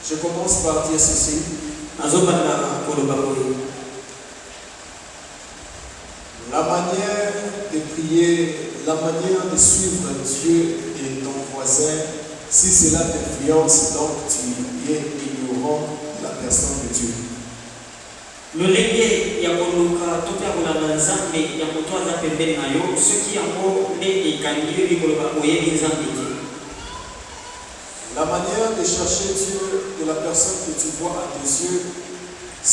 Je commence par dire ceci. La manière de prier, la manière de suivre Dieu et ton voisin Si cela t'influence, donc tu es ignorant de la personne de Dieu. lolenge ya koluka to pe kolanda nzambe ya moto aza pembeni na yo soki yango nde ekangi yo likoloba oyebi nzambe te. La manière de chercher Dieu de la personne que tu vois à tes yeux,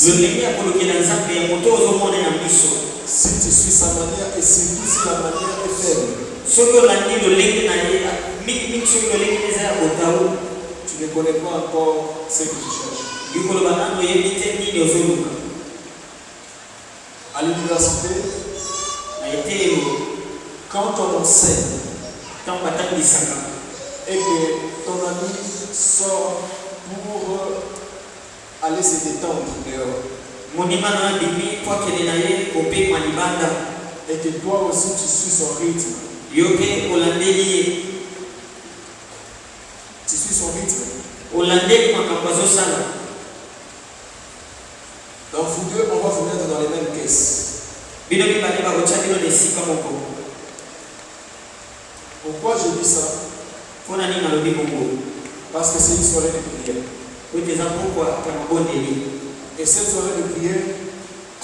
lolenge ya kolukela nzambe ya moto ozomona na miso, si tu suis sa manière et surtout si la manière est faible, soki olandi lolenge na ye mingimingi, soki lolenge eza ya botau, tu ne connais pas encore ce que tu cherches. likoloba nano oyebi te nini ozoluka. À l'université, na etelo quand on enseigne ntango batangisaka et que ton ami sort pour aller se détendre dehors, monima na bimi po akende na ye kopema libanda, et que toi aussi tu suis son rythme, yo mpe olandeli ye, tu suis son rythme. olandeli makambo azosala. Donc vous deux, on va vous mettre dans les mêmes caisses. bino mibale bakotya bino na esika moko. Pourquoi je dis ça? mpona nini nalobi bongo? Parce que c'est une soirée de prière. po ete eza pokwa ya mabondeli. Et cette soirée de prière,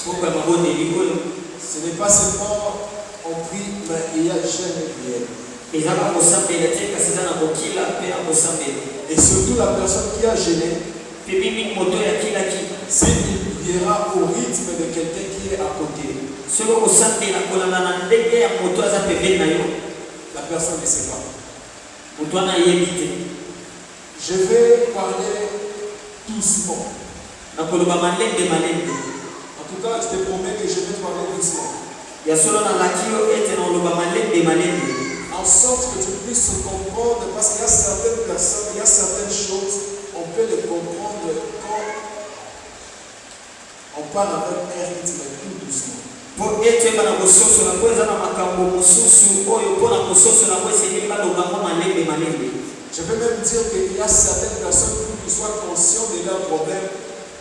pokwa ya mabondeli oyo ce n'est pas seulement on prie, mais il y a jeûne et prière. ezaka kosambela te, kasi eza na kokila mpe na kosambela. Et surtout la personne qui a jeûné, mpe mingi moto ya kilaki s'il priera au rythme de quelqu'un qui est à côté, soki okosambela kolanda na ndenge ya moto aza pembeni na yo, la personne ne sait pas. moto wana ayebi te. Je vais parler doucement. nakoloba malembe malembe. En tout cas, je te promets que je vais parler doucement. ya solo nalaki yo ete naoloba malembe malembe, En sorte que tu puisses comprendre, parce qu'il y a certaines personnes, il y a certaines choses, on peut les comprendre quand on parle avec un rythme tout doucement. po ete oyeba na kososola po eza na makambo mosusu oyo mpona kososola po esengeli balobango malembe malembe. Je peux même dire qu'il y a certaines personnes pour qu'ils soient conscients de leurs problèmes,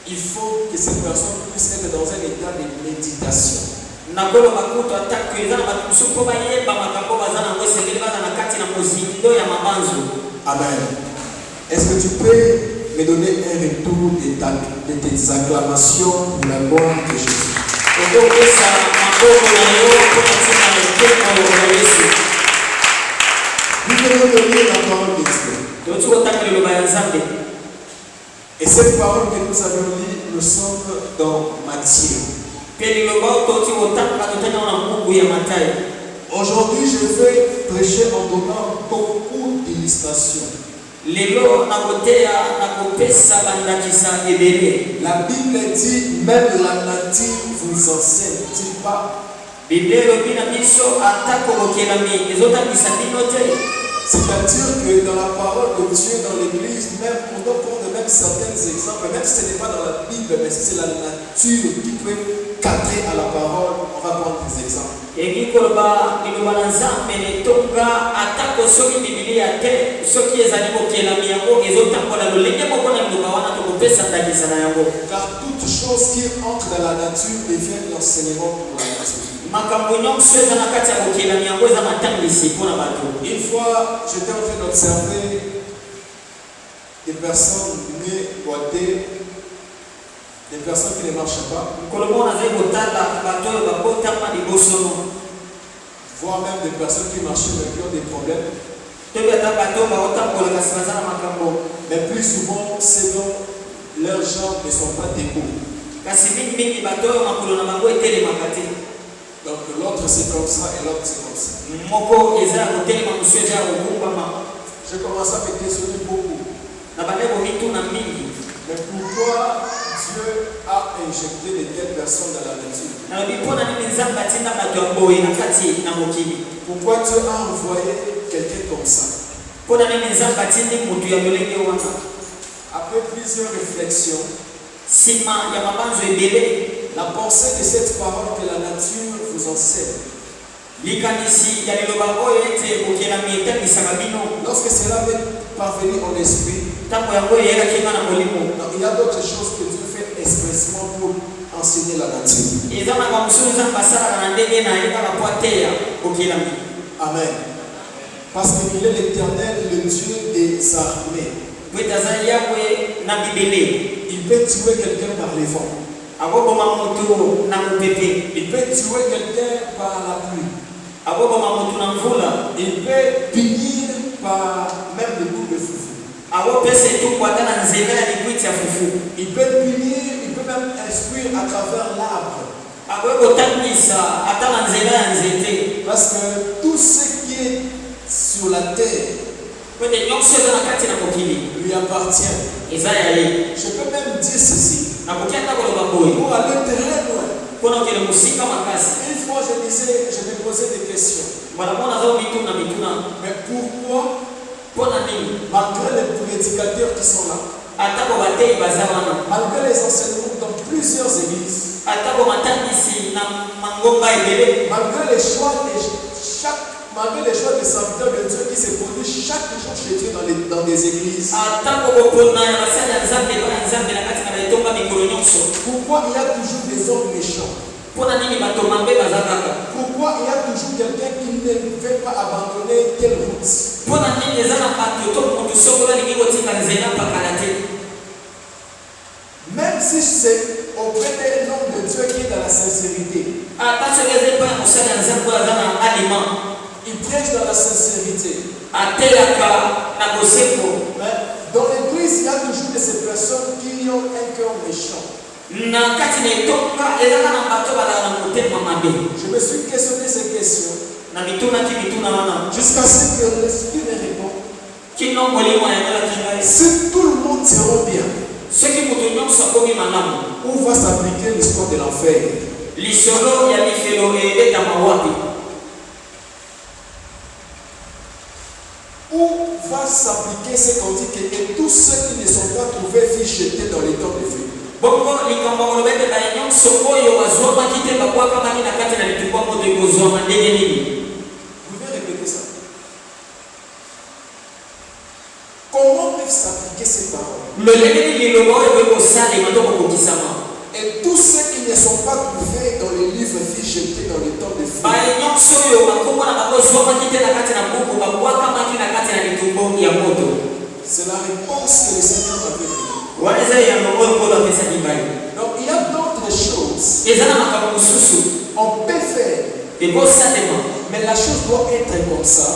il faut que ces personnes puissent être dans un état de méditation. nakoloba kutu atako eza na bato mosusu mpo bayeba makambo baza nango esengeli baza na kati na mozindo ya mabanzo. Amen. Est-ce que tu peux me donner un retour de tes acclamations pour la gloire de Jésus? okopesa maboko na yo mpona ntina ekeko ya yesu. Nous venons de lire la parole de Dieu. toti kotanga liloba ya nzambe, Et cette parole que nous avons lue, nous sommes dans Matthieu. mpe liloba oyo toti kotanga totanga na buku ya Matayo. Aujourd'hui, je vais prêcher en donnant beaucoup d'illustrations. lelo nakoteya nakopesa bandakisa ebele. La Bible dit, même la nature vous enseigne-t-il pas? bible elobi na biso atako bokelami ezotangisa bino te. C'est-à-dire que dans la parole de Dieu, dans l'église, même on doit prendre même certains exemples, même si ce n'est pas dans la Bible, mais si c'est la nature qui peut cadrer à la parole, on va prendre des exemples. eki koloba liloba na nzambe netonga atako soki bibilia te, soki ezali bokelami yango ezotambola lolenge moko na liloba wana tokopesa ndakisa na yango. Car toute chose qui entre dans la nature devient l'enseignement pour la nature. makambo nyonso eza na kati ya bokelami yango eza matangisi mpona bato. Une fois, j'étais en train d'observer des personnes nées boitées, des personnes qui ne marchent pas, nkolomo nazali kotala bato oyo bakotama libosono, voire même des personnes qui marchaient mais qui ont des problèmes. toki ata bato oyo bakotambola kasi baza na makambo, Mais plus souvent, c'est dont leurs jambes ne sont pas debout. kasi mingimingi bato oyo makolo na bango etelemaka te. Donc l'autre c'est comme ça et l'autre c'est comme ça. moko eza ya kotelema, mosu eza ya kogumbama. Je commence à me questionner beaucoup. na bande komituna mingi, Mais pourquoi Dieu a injecté de telles personnes dans la nature? nalobi mpona nini nzambe atinda bato ya boye na kati na mokili? Pourquoi Dieu a envoyé quelqu'un comme ça? mpona nini nzambe atindi motu ya lolenge wana? Après plusieurs réflexions, nsima ya mabanzo ebele, la pensée de cette parole que la nature vous enseigne, likanisi ya liloba oyo ete bokelami etangisaka bino, lorsque cela va parvenir en esprit, ntango yango eyelaki nga na molimo, donc il y a d'autres choses que Dieu fait expressement pour enseigner la nature. eza makambo mosusu nzambe asalaka na ndenge na ye kaka po ateya bokelami. Amen. Parce qu'il est l'Éternel, le Dieu des armées. Il peut tuer quelqu'un par les vents. Il peut tuer quelqu'un par la pluie. Il peut punir par même le coup de foufou. Il peut punir, il peut même instruire à travers l'arbre. Parce que tout ce qui est sur la terre lui appartient. Je peux même dire ceci. Pour aller très loin. Une fois je me posais des questions. Mais pourquoi, malgré les prédicateurs qui sont là, malgré les enseignements dans plusieurs églises, malgré les choix des serviteurs de Dieu qui se produisent chaque jour chez Dieu dans des églises, pourquoi il y a toujours des hommes méchants? Pourquoi il y a toujours quelqu'un qui ne veut pas abandonner telle route? Même si c'est auprès d'un homme de Dieu qui est dans la sincérité, il prêche dans la sincérité. Mais dans l'église, il y a toujours de ces personnes qui ont un cœur méchant. Je me suis questionné ces questions jusqu'à ce que l'Esprit me réponde. Si tout le monde sera bien, où va s'appliquer l'histoire de l'enfer? Où va s'appliquer ce qu'on dit que tous ceux qui ne sont pas trouvés furent jetés dans les temps de feu? Vous pouvez répéter ça. Comment peuvent s'appliquer ces paroles? Et tous ceux qui ne sont pas trouvés dans les livres furent jetés dans les temps de feu. C'est la réponse que le Seigneur m'a donnée. Donc il y a d'autres choses on peut faire, mais la chose doit être comme ça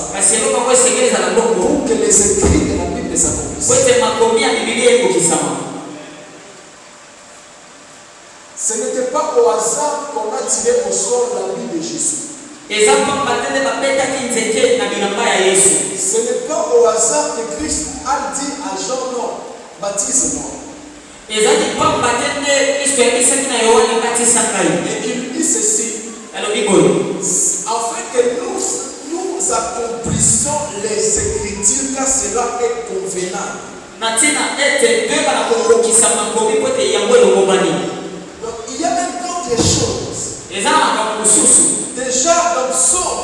pour que les écrits de la Bible s'accomplissent. Ce n'était pas au hasard qu'on a tiré au sort la vie de Jésus. Ce n'est pas au hasard que Christ a dit à Jean, non, baptise-moi. Et il dit ceci, afin que nous accomplissions les Écritures, car cela est convenable. Donc il y a même d'autres choses. Déjà dans le Psaume,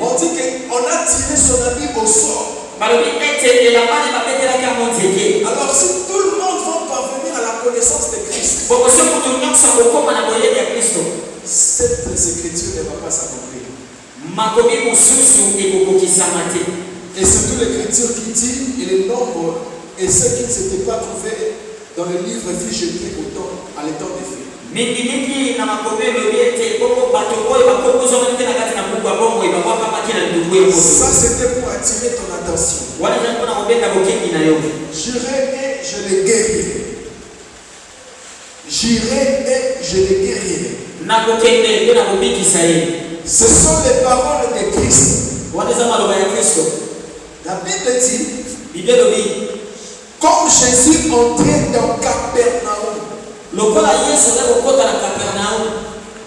on dit qu'on a tiré son habit au sort. Alors si tout le monde va parvenir à la connaissance de Christ, cette écriture ne va pas s'accomplir. Et surtout l'écriture qui dit, et le nombre et ceux qui ne s'étaient pas trouvés dans le livre furent jetés à l'étang des feux. Ça c'était pour attirer ton attention. J'irai et je les guérirai. J'irai et je les guérirai. Ce sont les paroles de Christ. La Bible dit, comme Jésus entrait dans Capernaum.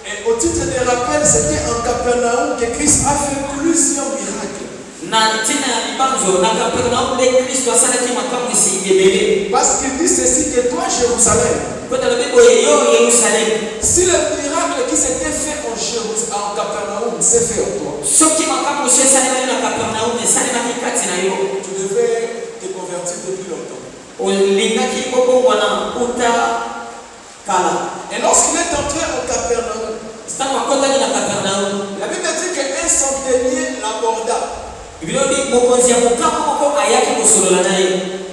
Et au titre de rappel, c'était en Capernaum que Christ a fait plusieurs miracles. Parce qu'il dit ceci que toi, Jérusalem, si le miracle qui s'était fait en Capernaum s'est fait en toi, tu devais te convertir depuis longtemps. Et lorsqu'il est entré en Capernaum, La Bible dit qu'un centenier l'aborda.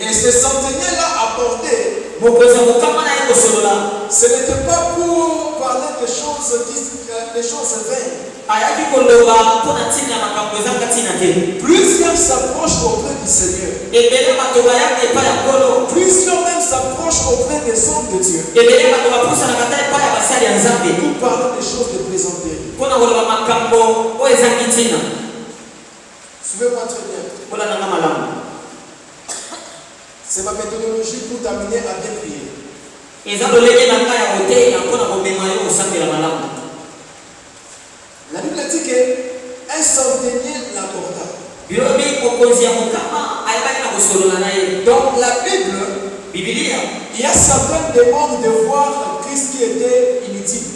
Et ce centenier-là abordé, ce n'était pas pour parler des choses vaines. Plusieurs s'approchent auprès du Seigneur. Plusieurs même s'approchent auprès des hommes de Dieu. Pour parler des choses de plaisanterie. Suivez-moi très bien. C'est ma méthodologie pour t'amener à bien prier. La Bible dit qu'un centenier l'aborda. Dans la Bible, il y a certaines demandes de voir Christ qui était inutile.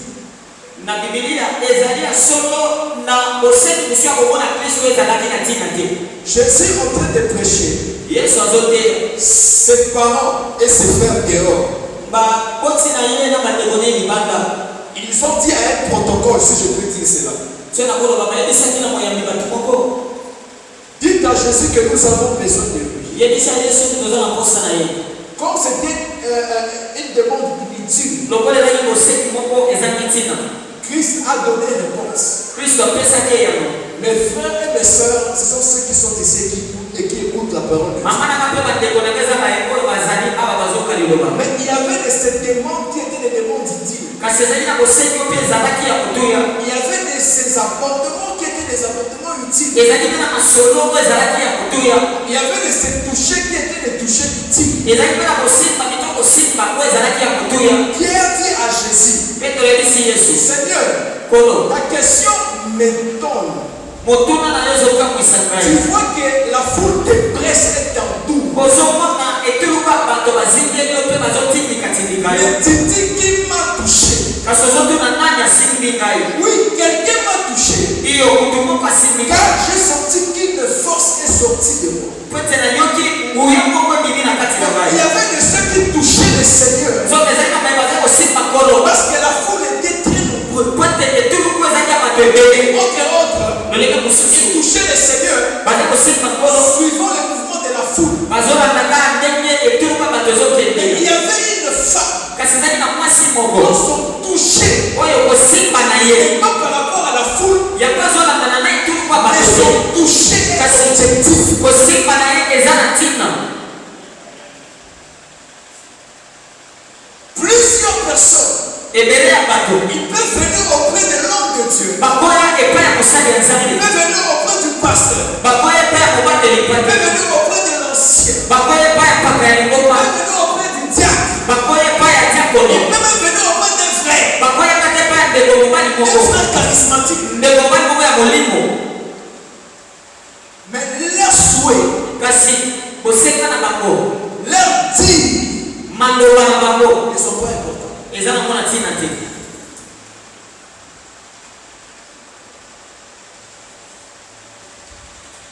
Jésus en train de prêcher. Ses parents et ses frères dehors. Ils ont dit à un protocole, si je peux dire cela. Dites à Jésus que nous avons besoin de lui. Comme c'était une demande inutile, Christ a donné réponse. Mes frères et mes sœurs, ce sont ceux qui sont ici et qui écoutent la parole de Dieu. Mais il y avait ces demandes qui étaient des demandes inutiles. Il y avait ces apportements qui étaient des apportements utiles. Il y avait ces touchés qui étaient des touchés utiles. Pierre dit à Jésus, Seigneur, ta question m'étonne. Tu vois que la foule te presse et t'entoure. Mais tu dis qui m'a touché. Oui, quelqu'un m'a touché. Car j'ai senti qu'une force est sortie de moi. Il y avait de ceux qui touchaient le Seigneur. Parce que la foule était très nombreuse. Ils touchaient le Seigneur suivant le mouvement de la foule. Mais il y avait une femme. Ils sont touchés. Et pas par rapport à la foule. Ils sont touchés à l'objectif. Plusieurs personnes. Ils peuvent venir auprès de l'homme de Dieu. Ils peuvent venir auprès du pasteur. Ils peuvent venir auprès de l'ancien. Ils peuvent venir auprès du diacre. Ils peuvent venir auprès d'un frère. Un frère charismatique. Mais leur souhait, leur dire, ne sont pas importants.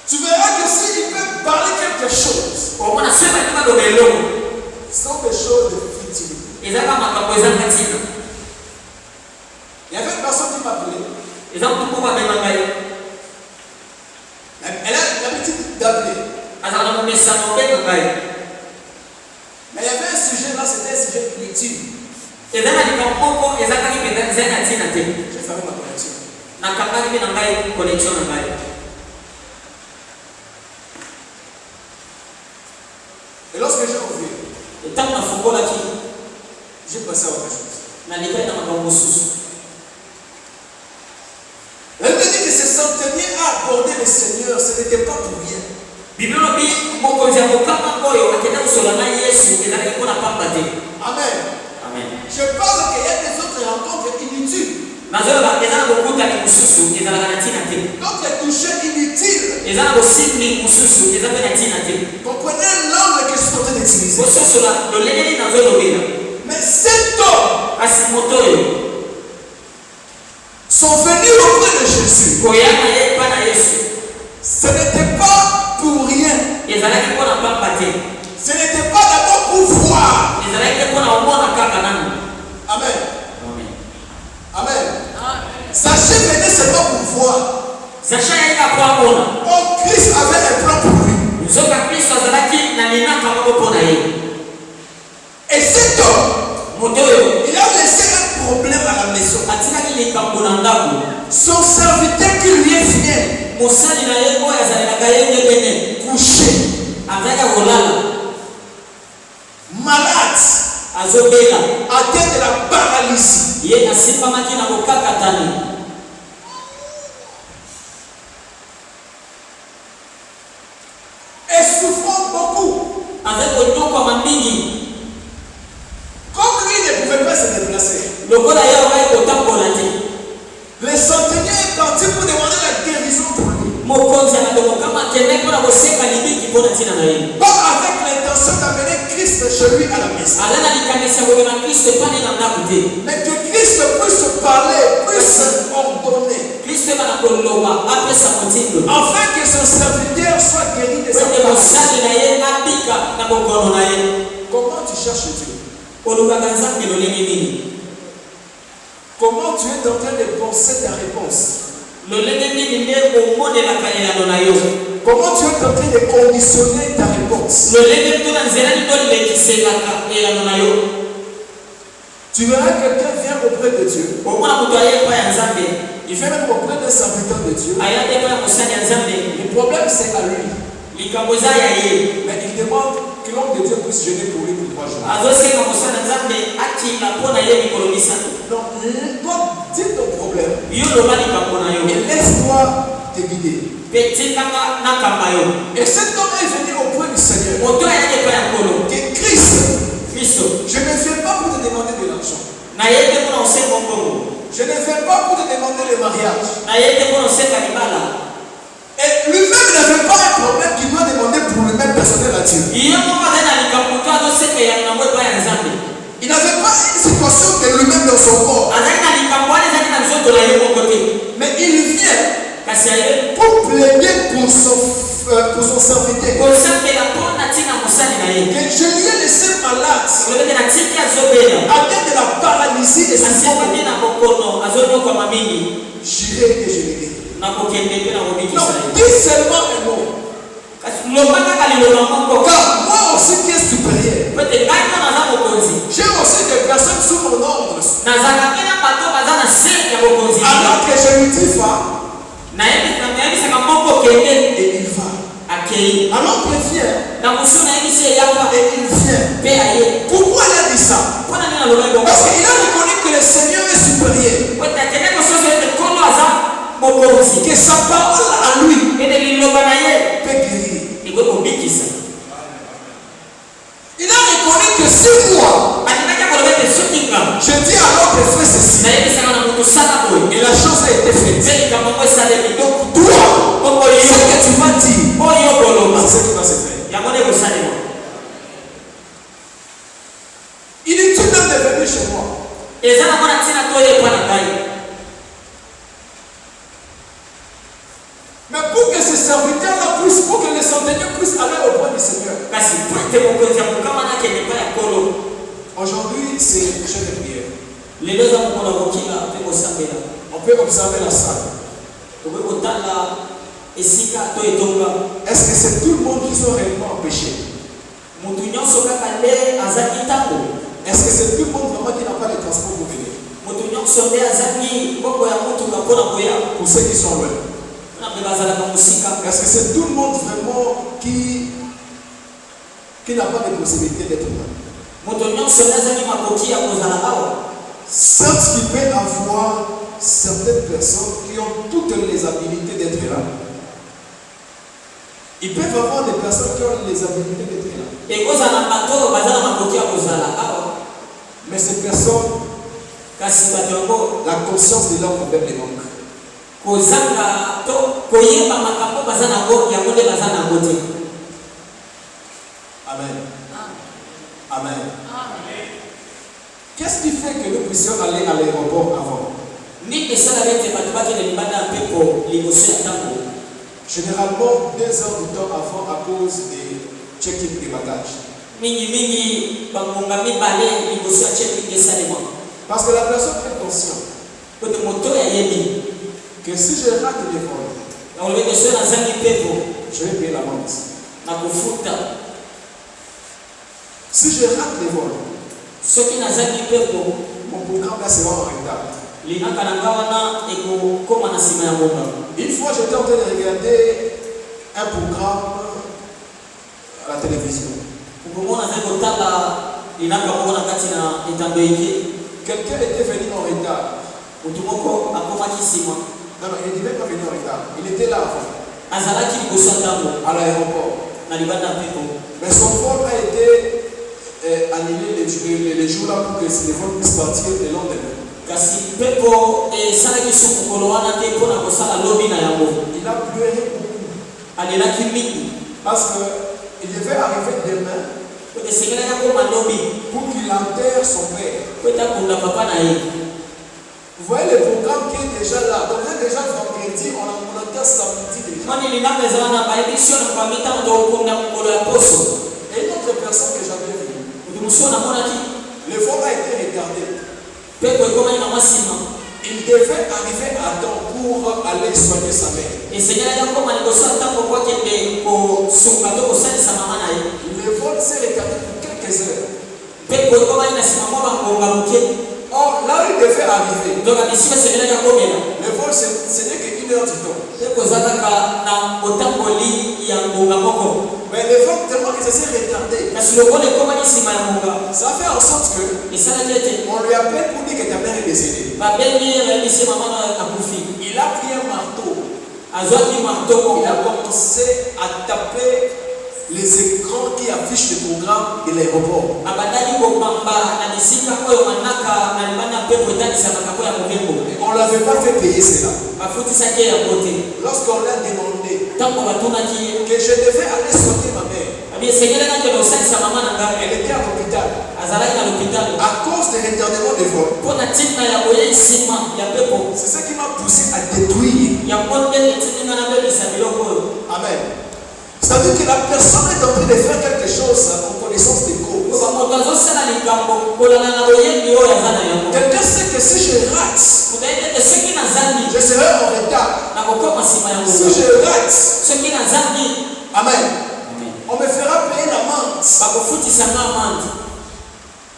Tu verras que s'ils peuvent parler quelque chose, ce sont des choses de futilité. Il y avait une personne qui m'appelait. Elle a l'habitude d'appeler. Mais il y avait un sujet là, c'était un sujet inutile. J'ai fermé ma connexion. Et lorsque j'ai ouvert, j'ai passé à autre chose. La Bible dit que ce centenier a abordé le Seigneur, ce n'était pas pour rien. Amen. Je parle qu'il y a des autres rencontres inutiles. D'autres touchés inutiles. Comprenez l'angle que je suis en train d'utiliser. Mais cet homme sont venus auprès de Jésus. Ce n'était pas pour rien. Ce n'était pas d'abord pour voir. Amen. Amen. cet homme, il a laissé un problème à la maison. Son serviteur qui lui est fidèle, couché, malade, atteint de la paralysie. Et souffrant beaucoup. Comme lui ne pouvait pas se déplacer, le centenier est parti pour demander la guérison pour lui. Pas avec l'intention d'amener Christ chez lui à la maison. Mais que Christ puisse parler, puisse ordonner. Afin que son serviteur soit guéri de sa paralysie. Comment tu cherches Dieu? Comment tu es en train de penser ta réponse? Comment tu es en train de conditionner ta réponse? Tu verras quelqu'un vient auprès de Dieu. Il vient même auprès d'un serviteur de Dieu. Le problème c'est à lui. Mais il demande que l'homme de Dieu puisse jeûner pour lui pour 3 jours. Donc, toi, dis ton problème. Et laisse-toi te guider. Et cet homme est venu auprès du Seigneur. Que Christ, je ne viens pas pour te demander de l'argent. Je ne viens pas pour te demander le mariage. Et lui-même n'avait pas un problème qu'il doit demander pour lui-même personnel à Dieu. Il n'avait pas une situation de lui-même dans son corps. Mais il vient pour plaider pour son serviteur. Que je lui ai laissé malade, atteint de la paralysie et sa forme. J'irai et je l'ai. Donc, dis seulement un mot. Car moi aussi qui est supérieur, j'ai aussi des personnes sous mon ordre. Alors que je lui dis va, et il va. Alors qu'il vient, et il vient. Pourquoi il a dit ça? Parce qu'il a reconnu que le Seigneur est supérieur. Que sa parole à lui peut guérir. Il a reconnu que si moi je dis alors que fais ceci et la chose a été faite, donc toi ce que tu vas dire c'est ce qui va se faire. Inutile même de venir chez moi. Mais pour que ce serviteur-là puisse, pour que les centeniers puissent aller auprès du Seigneur. Aujourd'hui, c'est une chaîne de prière. On peut observer la salle. Est-ce que c'est tout le monde qui sont réellement empêchés? Est-ce que c'est tout le monde vraiment qui n'a pas de transport pour venir? Pour ceux qui sont loin. Est-ce que c'est tout le monde vraiment qui n'a pas de possibilité d'être là? Certes qu'il peut avoir certaines personnes qui ont toutes les habilités d'être là. Ils peuvent avoir des personnes qui ont les habilités d'être là. Mais ces personnes, la conscience de l'homme avec les manques. Amen. Amen. Qu'est-ce qui fait que nous puissions aller à l'aéroport avant? Généralement 2 heures du temps avant à cause des check-in des bagages. Parce que la personne est consciente que si je rate les vols, je vais payer l'amende. Si je rate les vols, Ce qui n'a jamais fait pour mon programme là sera en retard. Une fois, j'étais en train de regarder un programme à la télévision. Quelqu'un était venu en retard. Non, il ne devait pas venir en retard. Il était là avant. À l'aéroport. Mais son vol a été annulé les jours là pour que les vols puissent partir le lendemain. Il a pleuré beaucoup. Parce qu'il devait arriver demain pour qu'il enterre son père. Vous voyez le programme qui est déjà là. Donc là déjà vendredi, on enterre samedi déjà. Et une autre personne que j'avais vue, le vol a été retardé. Il devait arriver à temps pour aller soigner sa mère. Le vol s'est retardé pour quelques heures. Or, là où il devait arriver, le vol ce n'est qu'une heure du temps. Mais le vol tellement que ça s'est retardé, ça fait en sorte que on lui appelle pour dire que ta mère est décédée. Il a pris un marteau. Il a commencé à taper les écrans qui affichent le programme de l'aéroport. On ne l'avait pas fait payer cela. Lorsqu'on l'a demandé que je devais aller soigner ma mère, elle était à l'hôpital. À cause des retardements de vol, c'est ce qui m'a poussé à détruire. Amen. C'est-à-dire que la personne est en train de faire quelque chose en connaissance des causes. Quelqu'un sait que si je rate, je serai en retard. Si je rate, amen, on me fera payer l'amende.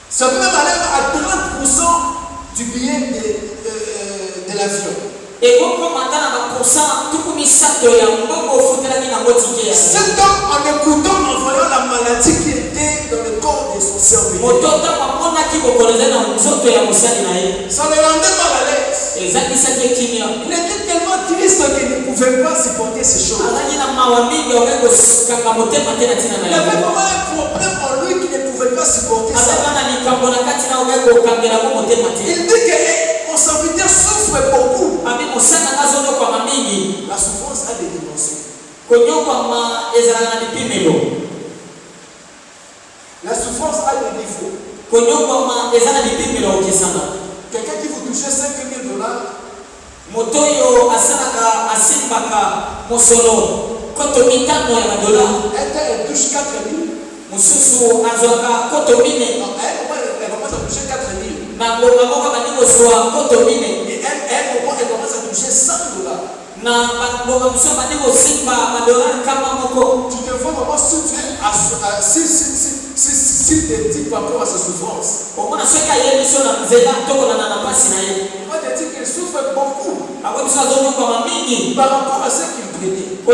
Ça peut même aller à 30% du billet de l'avion. Cet homme, en écoutant, en voyant la maladie qui était dans le corps de son serviteur, ça le rendait mal à l'aise. Il était tellement triste qu'il ne pouvait pas supporter ces choses. Il avait vraiment un problème en lui qui ne pouvait pas supporter ça. Il dit que mon serviteur souffre beaucoup. La souffrance a des dimensions. La souffrance a des défauts. Quelqu'un qui vous touche $5 000, elle touche 4 000. Elle commence à toucher 4 000. Et elle commence à toucher $100. Tu te vois vraiment s'il te dit par rapport à sa souffrance. On va te dire qu'il souffre beaucoup par rapport à ce qu'il prenait. Mais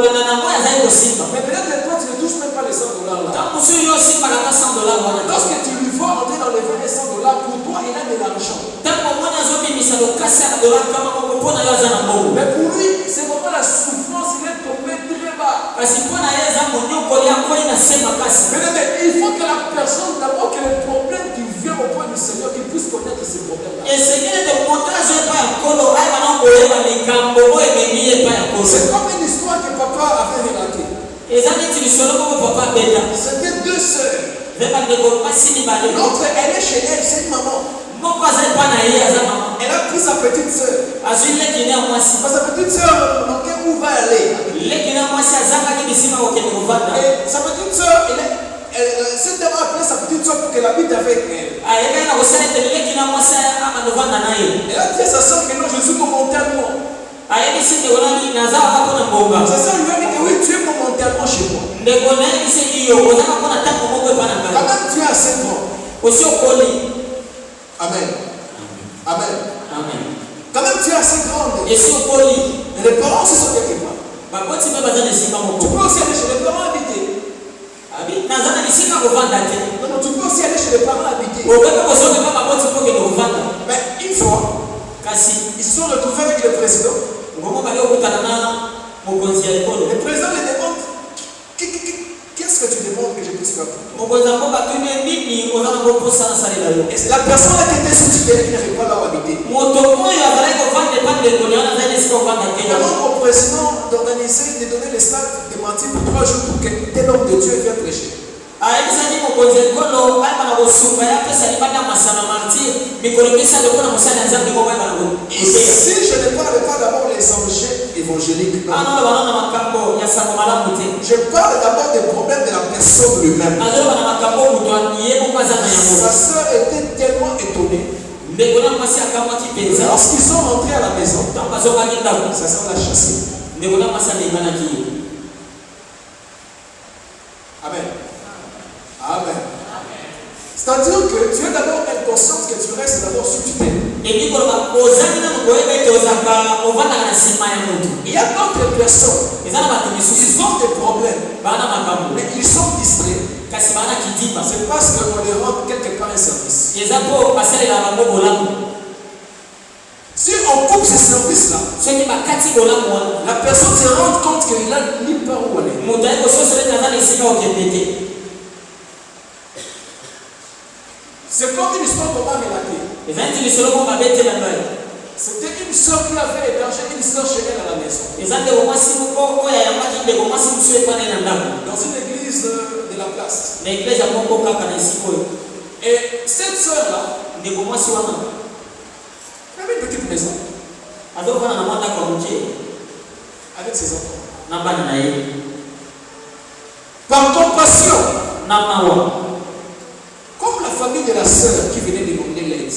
peut-être que toi tu ne touches même pas les $100 là. Lorsque tu lui vois entrer dans les $100, pour toi il a de l'argent. Mais pour lui, c'est vraiment la souffrance, il est tombé très bas. Mais il faut que la personne, d'abord que le problème qui vient au point du Seigneur, qu'il puisse connaître ces problèmes-là. C'est comme une histoire que papa avait relatée. C'était 2 sœurs. L'autre, elle est chez elle, c'est une maman. Elle a pris sa petite sœur. Sa petite sœur manquait où va aller. Et sa petite sœur, cette dame a appelé sa petite sœur pour qu'elle habite avec elle. Elle a dit à sa sœur que non, je suis momentanément. Sa sœur lui a dit que oui, tu es momentanément chez moi. Quand même tu es à 5 ans. Amen. Amen. Amen. Quand même, tu es assez grande. Et si on peut lire, Les parents aussi sont quelque part. tu peux aller chez les parents habiter. Non, non, tu peux aussi aller chez les parents habiter. Mais une fois, ils se sont retrouvés avec le président. Le président les demande, qu'est-ce que tu demandes que je puisse faire pour toi? Et c'est la personne qui était sous tutelle qui n'arrive pas là où habiter. Comment au président d'organiser, de donner les stades, de mentir pour 3 jours pour que tel homme de Dieu vienne prêcher? Et si je ne parle pas d'abord des enjeux évangéliques, je parle d'abord des problèmes de la personne lui-même. Sa soeur était tellement étonnée. Lorsqu'ils sont rentrés à la maison, sa soeur l'a chassé. Amen. Amen. C'est-à-dire que tu es d'abord inconscient que tu restes d'abord sous tutelle. Il y a d'autres personnes, ils ont des problèmes, mais ils sont distraits. C'est parce qu'on les rend quelque part un service. Si on coupe ce service-là, la personne se rend compte qu'il n'a ni part où aller. C'est comme une histoire qu'on m'a relatée. C'était une soeur qui avait hébergé une soeur chez elle à la maison. Dans une église de la place. Et cette soeur-là, elle avait une petite maison. Avec ses enfants. Par compassion. Comme la famille de la sœur qui venait demander l'aide.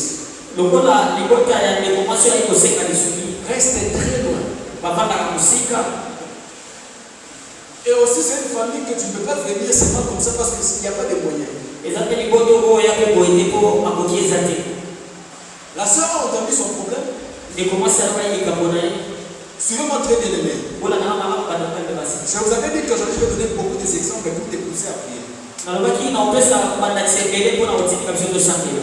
Reste très loin. Et aussi c'est une famille que tu ne peux pas venir seulement comme ça parce qu'il n'y a pas de moyens. La sœur a entendu son problème. Suivez-moi très bien aimé. Je vous avais dit qu'aujourd'hui je vais donner beaucoup d'exemples pour te pousser à prier.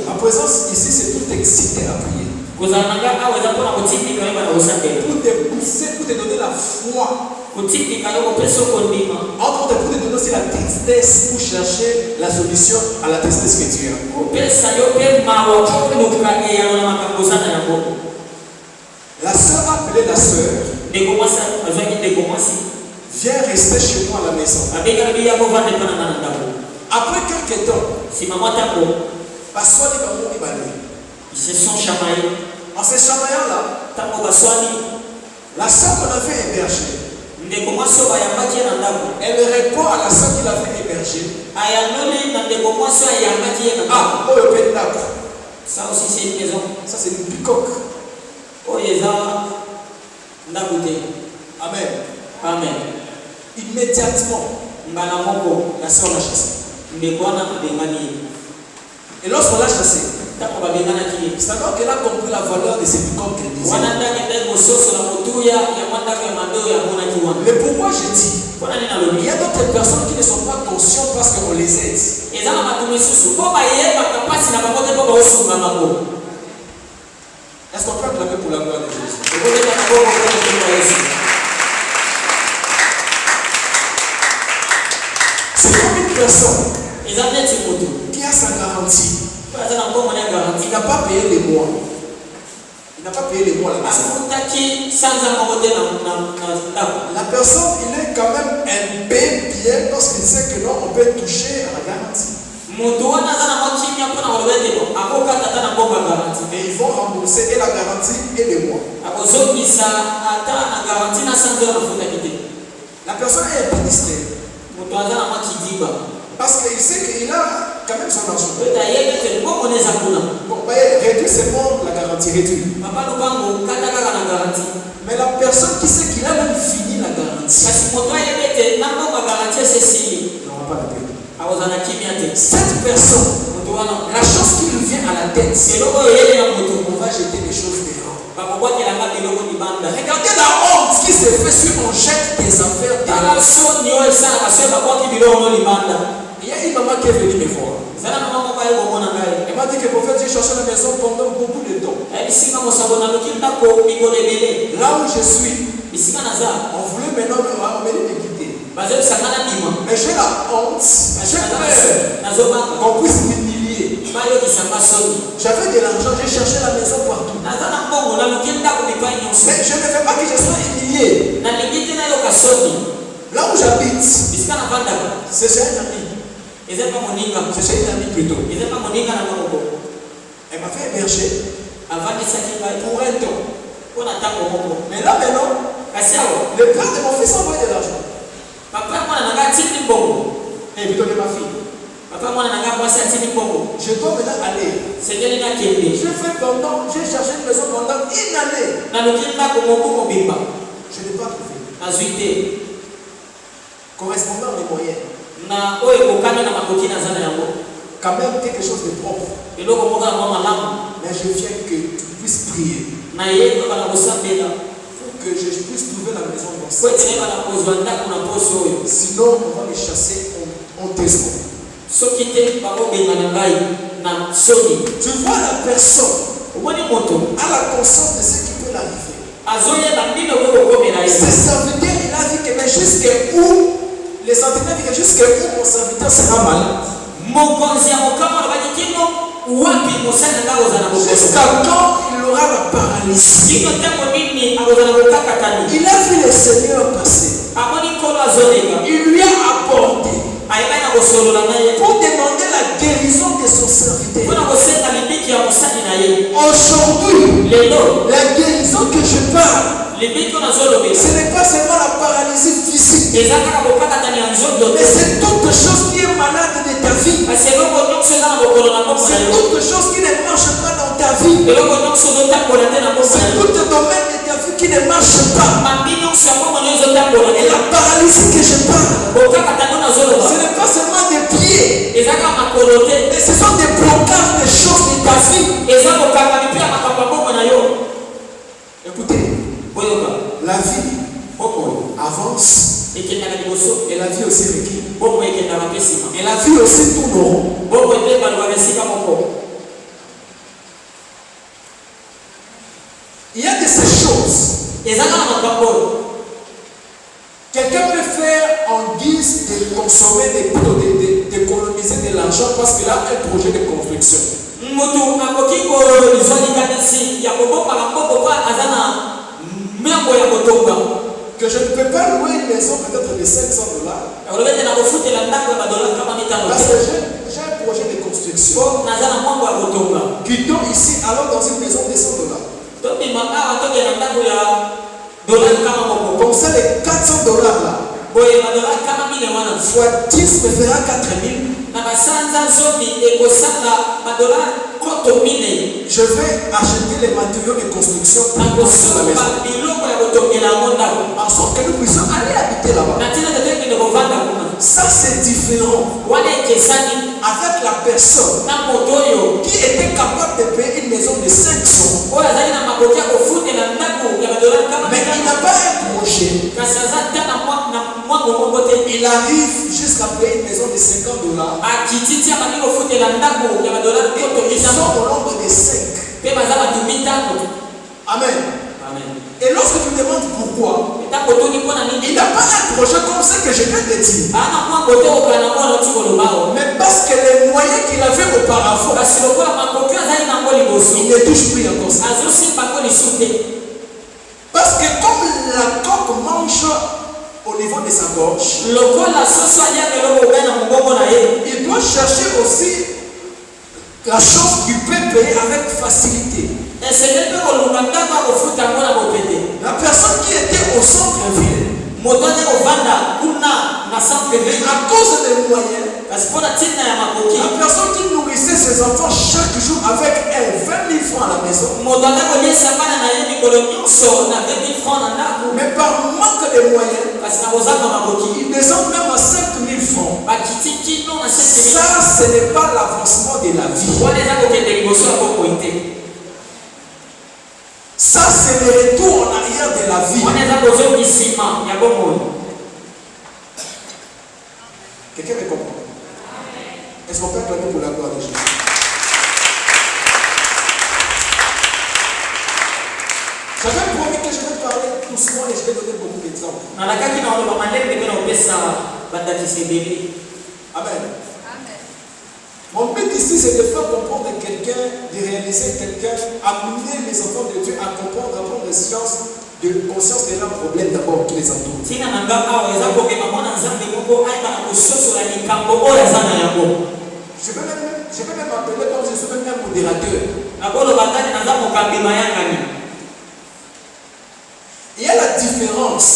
Ma présence ici c'est tout excité à prier. Pour te pousser, pour te donner la foi. Entre autres, pour te donner aussi la tristesse pour chercher la solution à la tristesse que tu as. La soeur a appelé la soeur. Viens rester chez moi à la maison. Après quelques temps, ils se sont chamaillés. En se chamaillant là, la soeur qu'on avait hébergée, elle répond à la soeur qui l'avait hébergée. Ça aussi c'est une maison. Ça c'est une picoque. Amen. Amen. Immédiatement, la soeur l'a chassé. Et lorsqu'on l'a chassé, c'est alors qu'elle a compris la valeur de ces picoques qu'elle disait. Mais pourquoi je dis, il y a d'autres personnes qui ne sont pas conscientes parce qu'on les aide. Est-ce qu'on peut acclamer pour la gloire de Jésus? C'est comme une personne qui a sa garantie. Il n'a pas payé les mois. Il n'a pas payé les mois la maison. La personne, il est quand même un peu bien parce qu'il sait que non, on peut toucher à la garantie. Et ils vont rembourser et la garantie et les mois. La personne est un peu distraite. Parce qu'il sait qu'il a quand même son argent. Bon, réduit seulement la garantie, réduit. Mais la personne qui sait qu'il a même fini la garantie n'aura pas la paix. Cette personne, la chose qui lui vient à la tête, c'est on va jeter des choses dehors. Regardez la honte qui s'est fait si on jette des affaires dehors. Il y a une maman qui est venue me voir. Elle m'a dit que le prophète, j'ai cherché la maison pendant beaucoup de temps. Là où je suis, on voulait maintenant me quitter. Mais j'ai la honte, j'ai peur qu'on puisse m'humilier. J'avais de l'argent, j'ai cherché la maison partout. Mais je ne veux pas que je sois humilié. Là où j'habite, c'est un ami. C'est une amie plutôt. Elle m'a fait héberger pour un temps. Mais là maintenant, le père de mon fils a envoyé de l'argent. Et plutôt de ma fille. Je dois maintenant aller. J'ai cherché une maison pendant une année. Je n'ai pas trouvé. Correspondant à mes moyens. Quand même quelque chose de propre. Mais je viens que tu puisses prier. Pour que je puisse trouver la maison dans ce. Sinon, on va me chasser en testant. Tu vois la personne a la conscience de ce qui peut l'arriver. Ce serviteur, il a dit que mais jusqu'où les sentinelles disent jusqu'où mon serviteur sera malade. Jusqu'à quand il aura la paralysie. Il a vu le Seigneur passer. Il lui a apporté pour demander la guérison de son serviteur. Aujourd'hui, la guérison que je parle, ce n'est pas seulement la paralysie physique, mais c'est toute chose qui est malade de ta vie. C'est toute chose qui ne marche pas dans ta vie. C'est tout domaine de ta vie qui ne marche pas. Et la paralysie que je parle, ce n'est pas seulement des pieds, mais ce sont des blocages de choses de ta vie. Écoutez, la vie avance et la vie aussi recule. Et la vie aussi tourne. Il y a de ces choses. Quelqu'un peut faire en guise de consommer, d'économiser de l'argent parce qu'il a un projet de construction. Que je ne peux pas louer une maison peut-être de $500 parce que j'ai un projet de construction. Quittons ici, allons dans une maison de $100. Comme ça, les $400 là, fois 10 me fera 4000. Je vais acheter les matériaux de construction pour la maison. En sorte que nous puissions aller habiter là-bas. Ça c'est différent avec la personne qui était capable de payer une maison de 500. Mais il n'a pas un projet. Il arrive jusqu'à payer une maison de $50. Ils sont au nombre de 5. Amen. Et lorsque tu demandes pourquoi, il n'a pas un projet comme ça que je viens de dire. Mais parce que les moyens qu'il avait auparavant, il ne touche plus encore ça. Parce que comme la coque mange au niveau de sa gorge, il doit chercher aussi la chose qu'il peut payer avec facilité. La personne qui était au centre-ville, à cause des moyens, la personne qui nourrissait ses enfants chaque jour avec elle 20 000 francs à la maison. Mais par manque de moyens, il descend même à 5 000 francs. Ça, ce n'est pas l'avancement de la vie. Ça, c'est le retour en arrière de la vie. Quelqu'un me comprend? Est-ce qu'on peut acclamer pour la gloire de Jésus? J'avais promis que je vais parler doucement et je vais donner beaucoup d'exemples. Amen. Mon but ici, c'est de faire comprendre quelqu'un, de réaliser quelqu'un, amener les enfants de Dieu à comprendre, à prendre conscience de leurs problèmes d'abord qui les entourent. Je vais même appeler comme je suis même un modérateur. Il y a la différence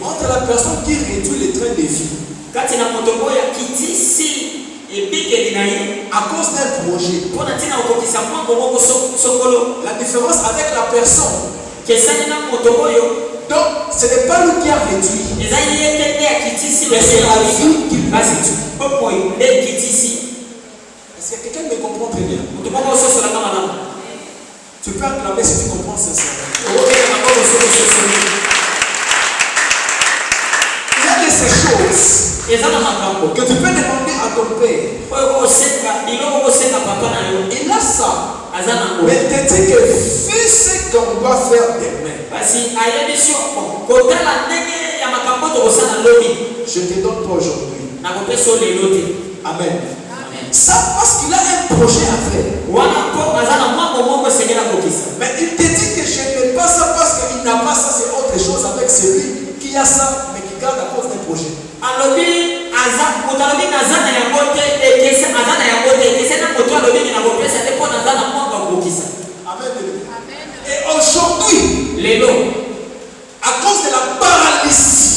entre la personne qui réduit le train de vie à cause d'un projet. La différence avec la personne. Donc, ce n'est pas lui qui a réduit. Mais c'est la vie qui lui a réduit. Est-ce que quelqu'un me comprend très bien? Tu peux acclamer si tu comprends sincèrement. Il y a de ces choses que tu peux demander à ton père. Il a ça. Mais il te dit que fais ce qu'on doit faire demain. Je te donne pas aujourd'hui. Amen. Ça parce qu'il a un projet à faire. Mais il te dit que je n'ai pas ça parce qu'il n'a pas ça, c'est autre chose avec celui qui a ça, mais qui garde à cause d'un projet. Amen. Et aujourd'hui, à cause de la paralysie,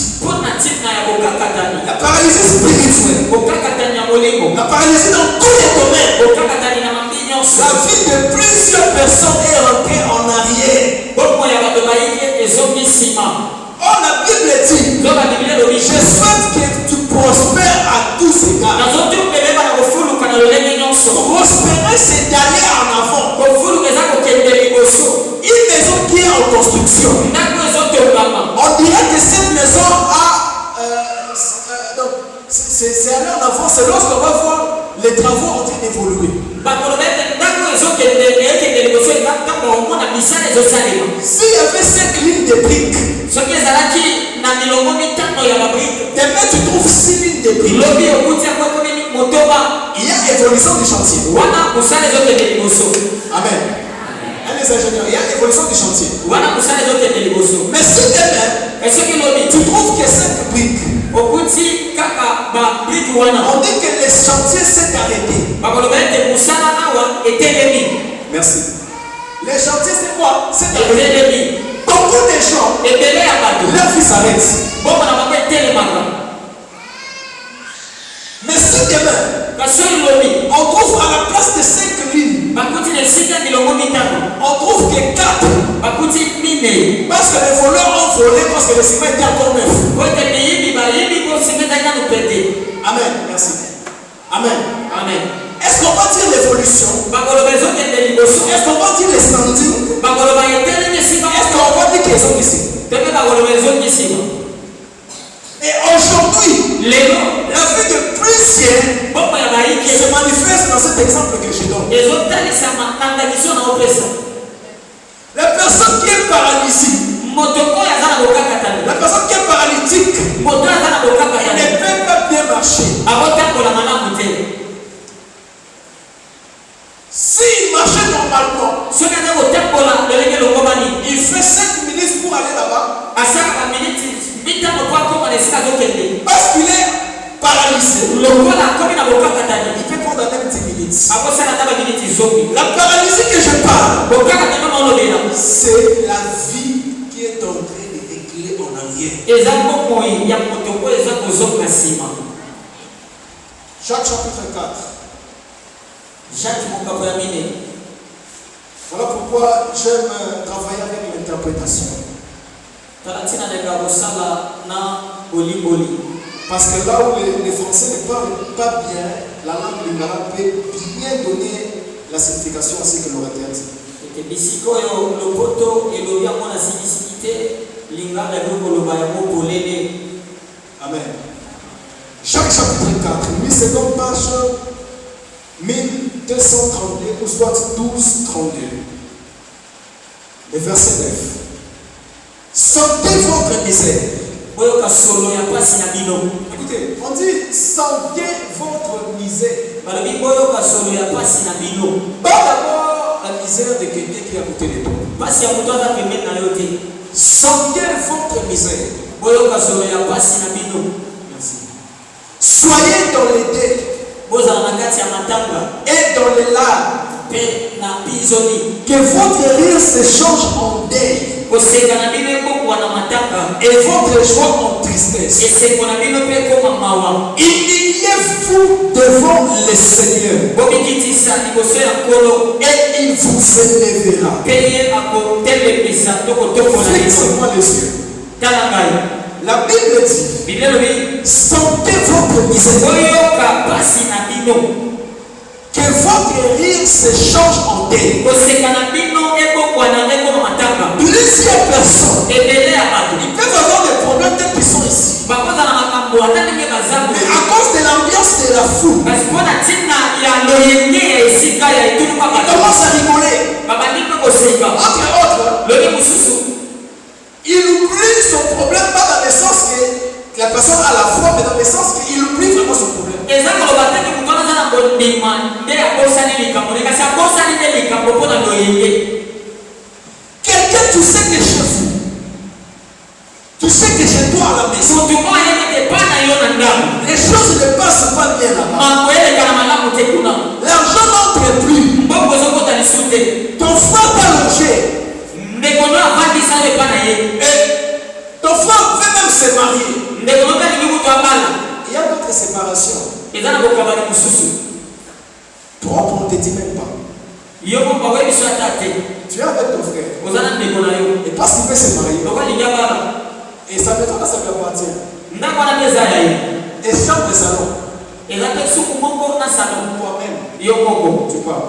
la paralysie spirituelle, la paralysie dans tous les domaines, la vie de plusieurs personnes est rentrée en arrière. Oh, la Bible dit, je souhaite que tu prospères à tous égards. Prospérer, c'est d'aller en avant. Une maison qui est en construction, on dirait que cette maison a c'est aller en avant, c'est lorsqu'on va voir les travaux en train d'évoluer. S'il y avait 5 lignes de briques, demain tu trouves 6 lignes de briques. Il y a évolution du chantier. Amen. Les ingénieurs, il y a évolution du chantier. Mais si demain tu trouves que 5 briques, on dit que le chantier s'est arrêté. Merci. Le chantier c'est quoi? C'est arrêté. Beaucoup de gens, leur vie s'arrête. Mais si demain on trouve à la place de 5 lignes, on trouve que 4. Parce que les voleurs ont volé parce que le ciment était encore neuf. Amen. Merci. Amen. Amen. Est-ce qu'on va dire l'évolution? Est-ce qu'on va dire les standings? Est-ce qu'on va dire qu'ils sont ici? Et aujourd'hui, la vie de plusieurs se manifeste dans cet exemple que je donne. La personne qui est paralysée, la personne qui est paralytique, ne peut pas bien marcher. S'il marchait normalement, il fait 5 minutes pour aller là-bas. Parce qu'il est paralysé, il peut prendre même 10 minutes. La paralysie que je parle, c'est la vie qui est en train de reculer en arrière. Jacques chapitre 4. Jacques Mokapoyamine. Voilà pourquoi j'aime travailler avec l'interprétation. Talatina nega bosala na boli. Parce que là où les Français ne parlent pas bien, la langue lingala peut bien donner la signification à ce que l'orateur dit. Et bisikoyo lopoto et lobia mona signification lingala yoko lobaya mo bolele. Amen. Jacques chapitre 4, 12 page 1232 ou soit 1232. Le verset 9. Sentez votre misère. Écoutez, on dit sentez votre misère. Pas d'abord la misère de quelqu'un qui est à côté de toi. Sentez votre misère. Merci. Soyez dans les dés et dans les larmes. Que votre rire se change en deuil et votre joie en tristesse. Humiliez-vous devant le Seigneur et il vous élèvera. Fixez-moi les yeux. La Bible dit sentez votre misère. Que votre rire se change en deuil. Plusieurs personnes ils peuvent avoir des problèmes dès qu'ils sont ici. Mais à cause de l'ambiance de la foule, ils commencent à rigoler. Entre autres, il oublie son problème pas dans le sens que la personne a la foi, mais dans le sens qu'il oublie vraiment son problème. Quelqu'un, tu sais que chez vous, tu sais que chez toi à la maison, les choses ne passent pas bien là-bas. L'argent n'entre plus. Ton frère t'a logé. Et ton frère veut même se marier. Il y a d'autres séparations. Toi, on ne te dit même pas. Tu es avec ton frère. Et parce qu'il peut se marier. Et ça ne pas ça lui appartient. Et chambre de salon. Toi-même. Tu parles.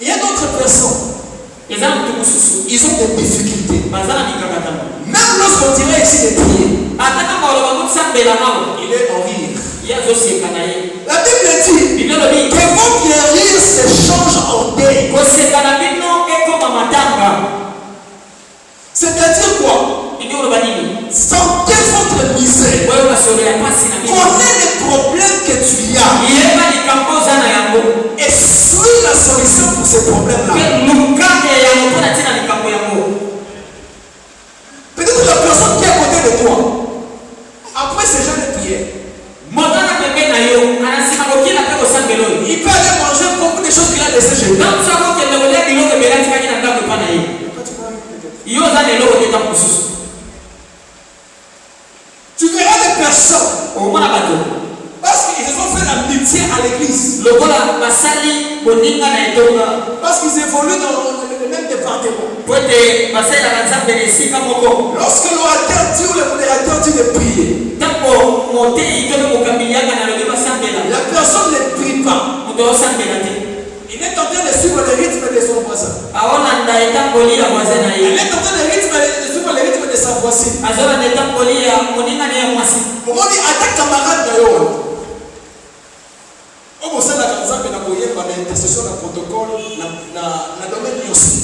Il y a d'autres personnes. Ils ont des difficultés. Même lorsqu'on dirait ici de prier, il est en rire. La Bible dit que votre rire se change en deuil. C'est-à-dire quoi? Sentez votre misère. Connais les problèmes que tu as. Et suis la solution pour ces problèmes-là. Peut-être la personne qui est à côté de toi, après ces gens de prière, il peut aller manger beaucoup de choses qu'il a laissées chez lui. Tu verras des personnes parce qu'ils se sont fait l'amitié à l'église, parce qu'ils évoluent dans le même département. Lorsque l'orateur dit ou le modérateur dit de prier, la personne ne prie pas. Il est en train de suivre le rythme de son voisin. Il est en train de suivre le rythme de sa voisine. On dit attaque camarade d'ailleurs. On sait la exemple na koyeba na intercession na protocole na domaine aussi.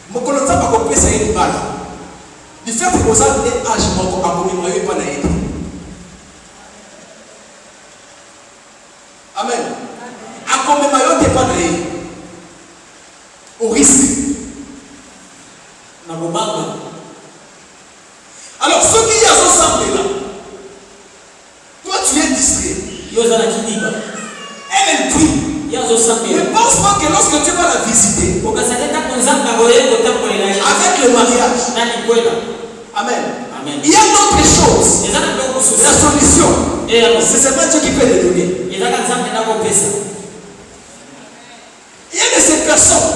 Mokolo tapa ko pesa yé bala. Du fait que vous avez un âge moko akomima yo pa na yé. Amen. Akomima yo te pa na yé. Au risque. Na bobanga. Alors ceux qui y sont ensemble là. Toi tu es distrait. Elle prie. Ne pense pas que lorsque tu vas la visiter, avec le mariage, Amen. Il y a d'autres choses. La solution, c'est seulement Dieu qui peut les donner. Il y a de ces personnes,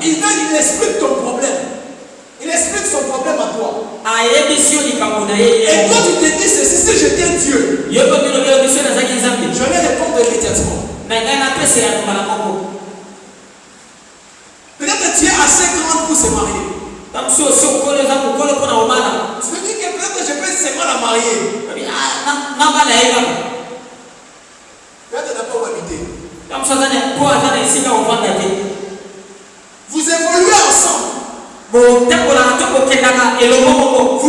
il explique ton problème. Il explique son problème à toi. Et toi tu te dis ceci, si j'étais Dieu, je vais répondre immédiatement. Peut-être que tu es assez grand pour se marier. Tu me dis que peut-être que je peux seulement la marier. Peut-être n'a pas où habiter. Vous évoluez ensemble. Vous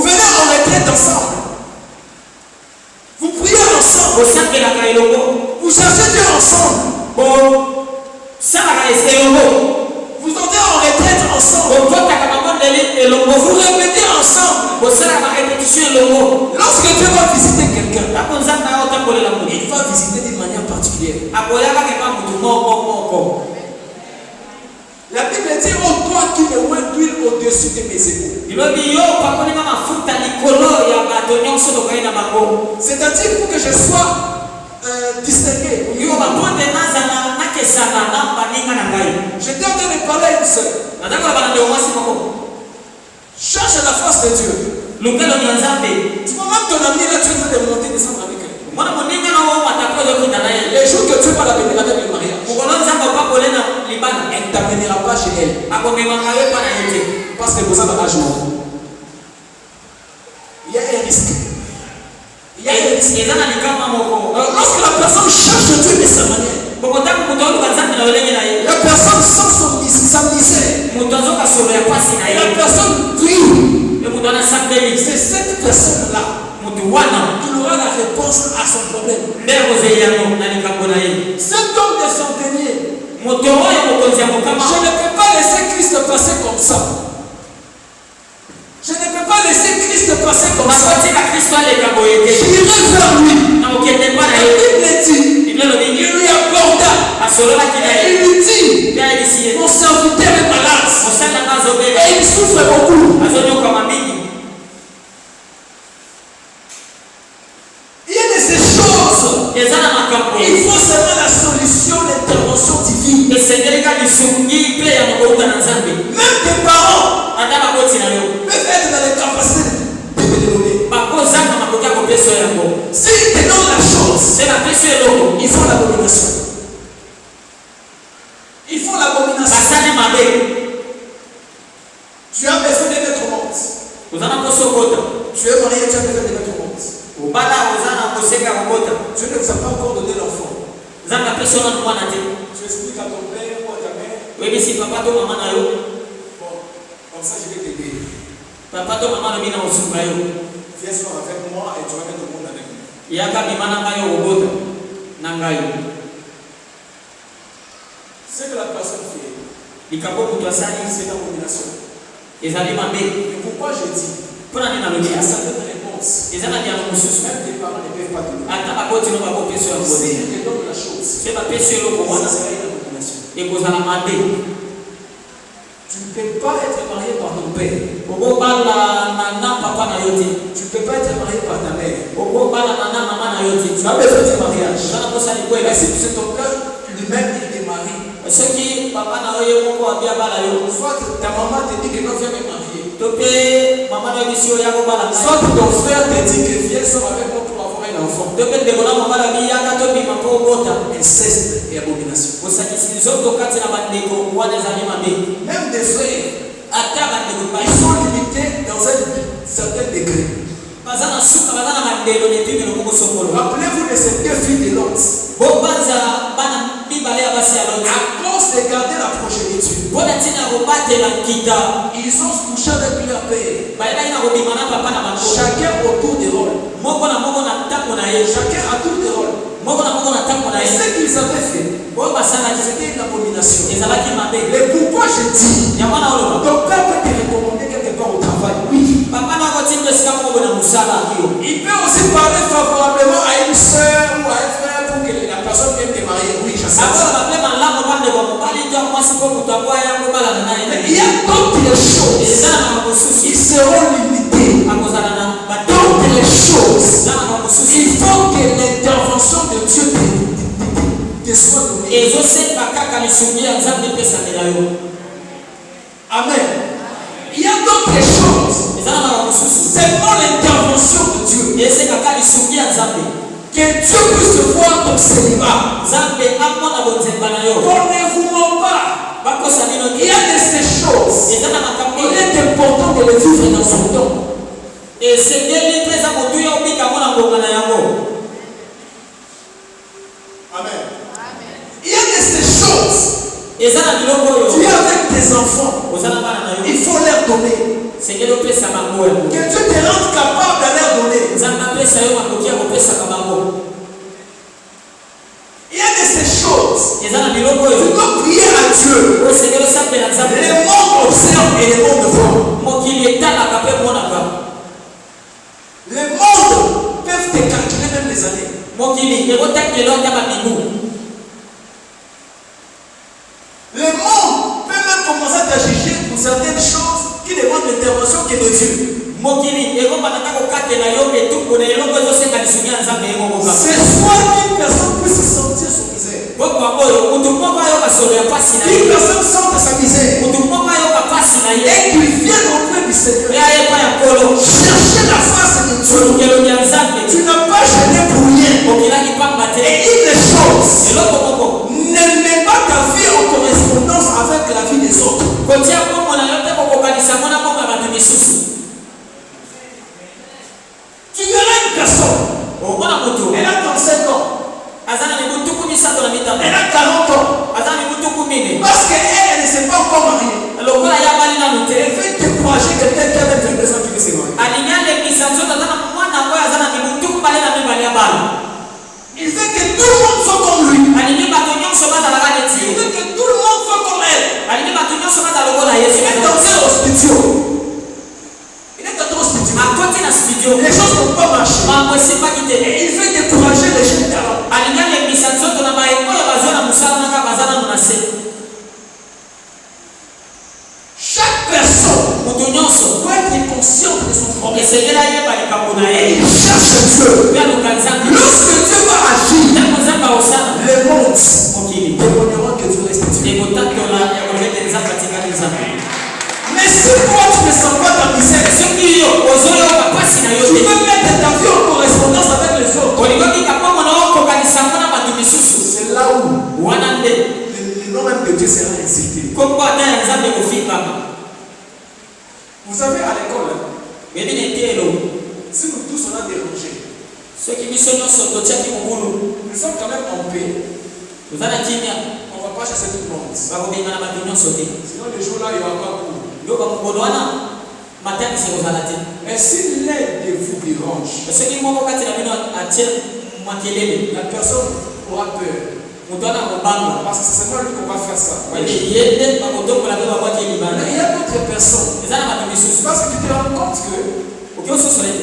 venez en retraite ensemble. Vous priez ensemble. Vous cherchez Dieu ensemble. Vous entrez en retraite ensemble. Vous répétez ensemble. Lorsque Dieu va visiter quelqu'un, il va visiter d'une manière particulière. La Bible dit, oh toi qui me oins d'huile au-dessus de mes épaules. C'est-à-dire pour que je sois distingué. J'étais en train de parler à une sœur. Cherche la face de Dieu. Tu vois même ton ami là, tu es en train de monter, descendre avec elle. Les jours que Dieu va la bénir avec le mariage, elle ne t'amènera pas chez elle. Parce que vous avez un âge mort. Il y a un risque. Il y a un risque. Alors, lorsque la personne cherche Dieu de sa manière, la personne sent sa misère. La personne prie. C'est cette personne-là qui aura la réponse à son problème. Cet homme de centenier, je ne peux pas laisser Christ passer comme ça. Je ne peux pas laisser Christ passer comme ça. J'irai vers lui. La Bible dit, il lui aborda. Et il lui dit, mon serviteur est malade. Et il souffre beaucoup. Il y a de ces choses. Il faut seulement la solution, l'intervention divine. Même tes parents peuvent être dans les capacités de te donner. S'ils te donnent la chose, il faut l'abomination. Il faut l'abomination. Tu as besoin de mettre honte. Tu es marié, tu as besoin de mettre honte. Dieu ne vous a pas encore donné l'enfant. Tu expliques à ton père ou à ta mère. Bon, comme ça je vais t'aider. Viens soir avec moi et tu vas mettre le monde avec moi. Ce que la personne fait, c'est l'abomination. Et pourquoi je dis, il y a certaines réponses. Même tes parents ne peuvent pas te donner. Si ils te donnent la chose, ça sera une abomination. Tu ne peux pas être marié par ton père. Tu ne peux pas être marié par ta mère. Tu as besoin de mariage. Mais si c'est ton père lui-même, il te marie. Soit ta maman te dit que non, viens me marier. Soit ton frère te dit que viens sors avec moi pour avoir un enfant. Inceste et abomination. Même des frères, ils sont limités dans un certain degré. Rappelez-vous de ces deux filles de Lot. À cause de garder la progéniture, ils ont couché avec leur père. Chacun autour des rôles. Chacun à tour de rôle. Et ce qu'ils avaient fait, c'était une abomination. Mais pourquoi je dis, ton père peut te recommander quelque part au travail. Oui. Il peut aussi parler favorablement à une soeur ou à un frère pour que la personne vienne te marier. Oui, je sais. Mais il y a d'autres choses. Ils seront limités. D'autres d'autres choses, il faut que l'intervention de Dieu te soit donnée. Amen. Il y a d'autres choses. Seulement l'intervention de Dieu. Que Dieu puisse voir ton célibat. Qu'on ne vous ment pas. Il y a de ces choses. Il est important de les vivre dans son temps. Et c'est bien les très amoureux qui ont mis à mon amour. Amen. Il y a de ces choses. Tu es avec tes enfants. Il faut leur donner. Que Dieu te rende capable de leur donner. Il y a de ces choses. Tu dois prier à Dieu. Les mondes observent et les mondes voient. Les mondes peuvent te calculer même les années. Les mondes peuvent même commencer à t'ajuger pour certaines choses qui demandent l'intervention que de Dieu. C'est soit qu'une personne puisse se sentir son misère. Une personne sente sa misère. Et qu'il vienne auprès du Seigneur. Chercher la face de Dieu. Tu n'as pas gêné pour rien. Et une chose, ne mets pas ta vie en correspondance avec la vie des autres. Tu verras une personne. Elle a 35 ans. Elle a 40 ans. Parce qu'elle ne s'est pas encore mariée. Elle veut décourager quelqu'un qui a même 22 ans qui veut se marier. Il veut que tout le monde soit comme lui. Il veut que tout le monde soit comme elle. Il est dans un studio. Les choses n'ont pas marché. Et il veut décourager les jeunes talents. Chaque personne doit être consciente de son problème. Et il cherche Dieu. Lorsque Dieu va agir, les mondes témoigneront que Dieu reste Dieu. Mais si toi tu ne sens pas ta misère, tu peux mettre ta vie en correspondance avec les autres. C'est là où le nom même de Dieu sera insulté. Vous savez, à l'école, si nous tous on a dérangé, nous sommes quand même en paix. On ne va pas chasser tout le monde. Sinon, le jour là, il n'y aura pas cours. Mais si l'un de vous dérange, la personne aura peur. Parce que c'est seulement lui qu'on va faire ça. Mais il y a d'autres personnes. Parce que tu te rends compte que il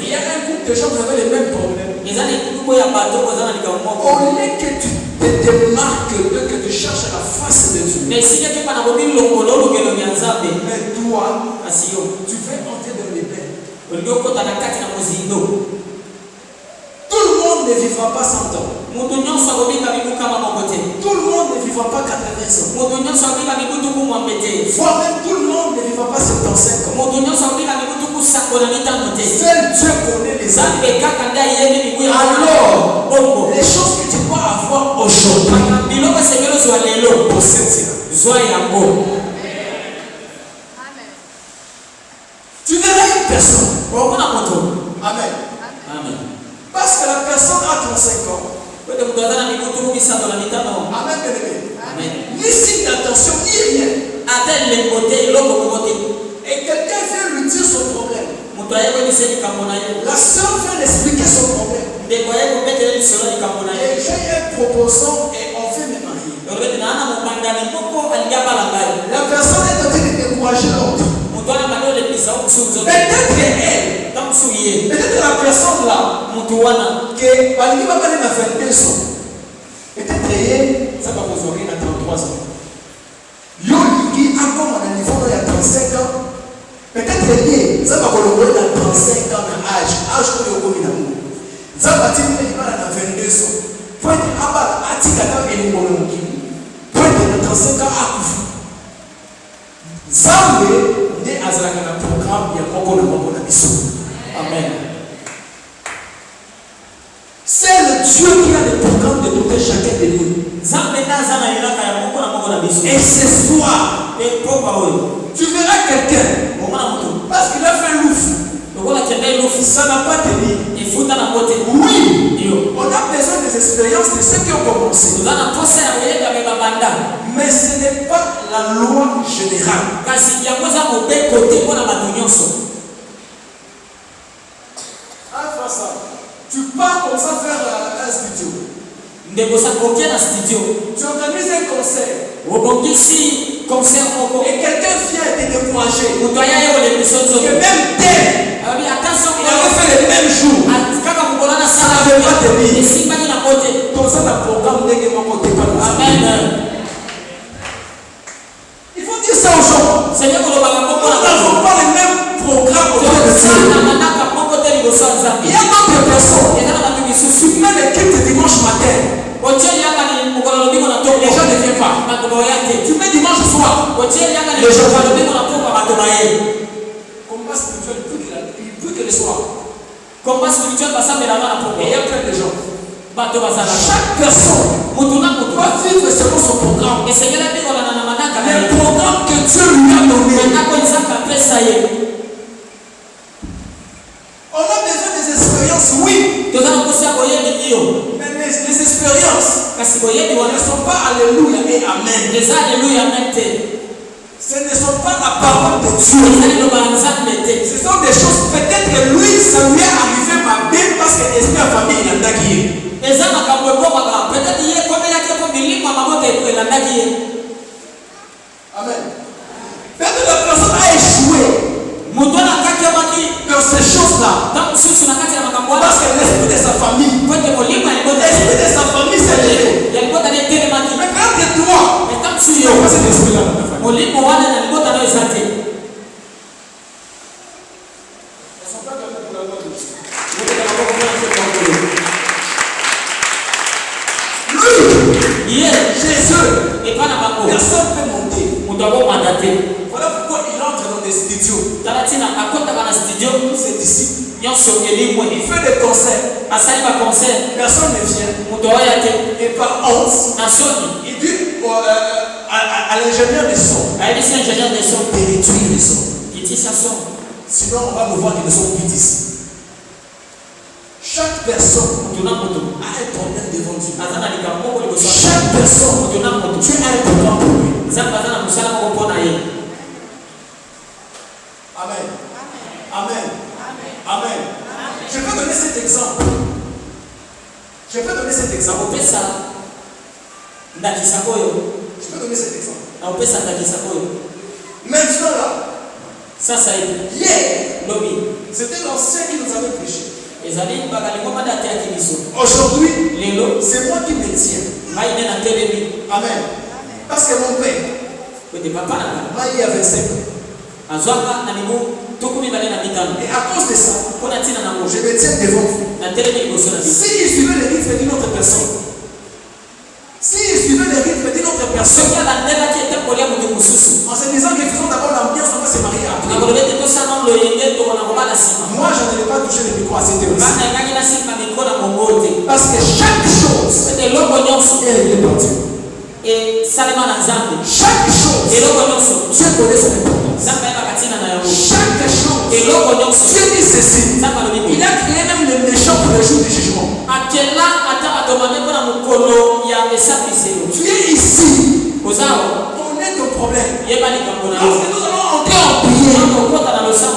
y a un groupe de gens qui avaient les mêmes problèmes. Au lieu que tu te démarques d'eux, que tu cherches la face de Dieu. Mais toi, tu veux entrer dans les bains. Tout le monde ne vivra pas 100 ans. Tout le monde ne vivra pas 80 ans. Voire même tout le monde ne vivra pas 75 ans. Seul Dieu connaît les années. Alors, les choses que tu dois avoir aujourd'hui, possède cela. Tu verras une personne. Amen. Parce que la personne a 35 ans. Amen, bien-aimé. Ni signe d'attention, ni rien. Et quelqu'un vient lui dire son problème. La soeur vient expliquer son problème. Et j'ai un proposant et on fait mes maris. La personne est en train de décourager l'autre. Peut-être elle. Peut-être la personne là. Que Balingi va parler de 22 ans. Peut-être ça va vous ouvrir à 33 ans. Yolingi a comme un niveau il y a 35 ans. Peut-être ça va vous ouvrir à 35 ans d'âge. âge où il y a commis l'amour. Zambati il va à 22 ans. Point de Abba, Atikada et Monomoki. Point de 35 ans à Koufu. Zambé, né à Zalakana programme, il y a beaucoup de monde à Bissou. Amen. C'est le Dieu qui a le programme de doter chacun de nous. Et ce soir, tu verras quelqu'un parce qu'il a fait l'ouf. Ça n'a pas tenu. Oui, on a besoin des expériences de ceux qui ont commencé. Mais ce n'est pas la loi générale. Ah, ça. Tu pars comme ça faire un studio. Tu organises un concert. Et quelqu'un vient te décourager. Que même tel, il avait fait le même jour. Ça n'avait pas de vie. Comme ça, le programme n'est que mon côté. Amen. Il faut dire ça aux gens. Nous n'avons pas le même programme. Il y a d'autres personnes. Tu mets l'équipe de dimanche matin. Les gens ne viennent pas. Tu mets dimanche soir. Les gens ne viennent pas. Combat spirituel plus que le soir. Et il y a plein de gens. Chaque personne doit vivre selon son programme. Le programme que Dieu lui a donné. On a besoin des expériences, oui. Mais les expériences ne sont pas alléluia et amen. Ce ne sont pas la parole de Dieu. Ce sont des choses, peut-être que lui, ça lui est arrivé ma bien parce que l'esprit en famille, il en a qui Amen. Peut-être la personne a échoué dans ces choses-là. Parce que l'esprit de sa famille, l'esprit de sa famille s'est levé. Mais quand tu es toi, tu n'as pas cet esprit-là dans ta famille. Elles sont pas capables pour la mort. Lui, Jésus, personne ne peut monter. Voilà pourquoi il entre dans des studios. Ses disciples. Il fait des concerts. Personne ne vient. Et par honte, il dit à l'ingénieur de son de réduire le son. Sinon, on va nous voir qu'ils ne sont plus ici. Chaque personne a un problème devant Dieu. Chaque personne, Dieu a un programme pour lui. Amen. Amen. Amen. Je vais donner cet exemple. Je vais donner cet exemple. Maintenant là, hier, c'était l'ancien qui nous avait prêché. Aujourd'hui, c'est moi qui me tiens. Amen. Parce que mon père m'a eu à 25 ans. Et à cause de ça, je me tiens devant vous. S'il suivait les rythmes d'une autre personne, en se disant qu'ils font d'abord l'ambiance, on va se marier après. Moi, je n'avais pas touché le micro à cette heure. Parce que chaque chose est réglée par Dieu. Chaque chose, Dieu connaît son importance. Chaque chose, Dieu dit ceci. Il a créé même le méchant pour le jour du jugement. Tu es ici. Connais ton problème. Lorsque nous allons entrer en prière,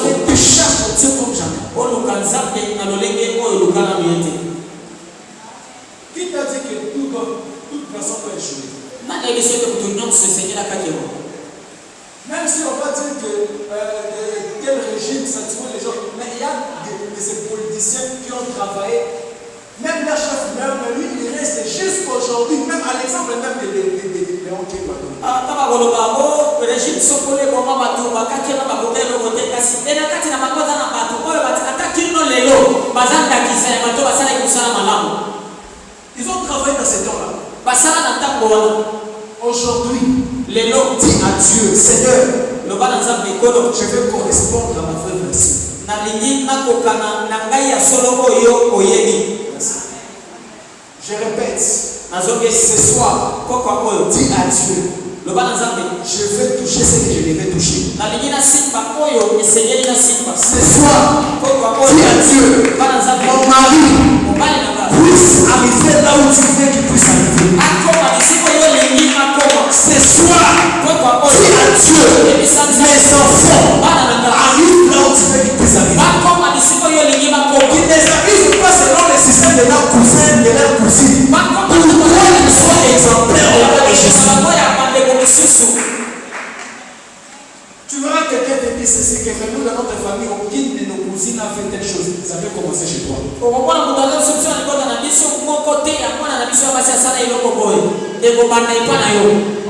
et tu cherches Dieu comme jamais. Qui t'a dit que toute personne peut échouer? Même si on va dire que quel régime satisfait les gens, mais il y a de ces politiciens qui ont travaillé, même leur chef meurt, mais lui il reste jusqu'aujourd'hui, même à l'exemple même de Léon Kéguado. ce temps-là. Aujourd'hui, Les lots. dis à Dieu, Seigneur, Le bana nzambe ekolo. je vais correspondre à ma vraie version. Nalingi nakokana na ngai ya solo oyo oyebi. Je répète, Nazonge ce soir, kokwa oyo. dis à Dieu, Le bana nzambe. je vais toucher ce que je devais toucher. Nalingi na simba oyo esengeli na simba. Ce soir, Kokwa dis à oyo. Dieu, Bana nzambe. mon mari Mobali na ngai. puisse arriver là où tu veux qu'il puisse arriver. Akoma bisiko yo lingi akoma. Ce soir, Kokwa dis oyo. à Dieu, mes enfants Bana na ngai. arrivent là où tu veux qu'ils puissent arriver. Akoma bisiko yo lingi akoma. Qu'ils ne s'arrivent pas selon le système de leurs cousins, de leurs cousines. Bakoma Pour toi, qu'ils soient exemplaires au nom de Jésus. Tu verras quelqu'un te dire ceci, que nous dans notre famille, aucune de nos cousines a fait telle chose. Ça peut commencer chez toi.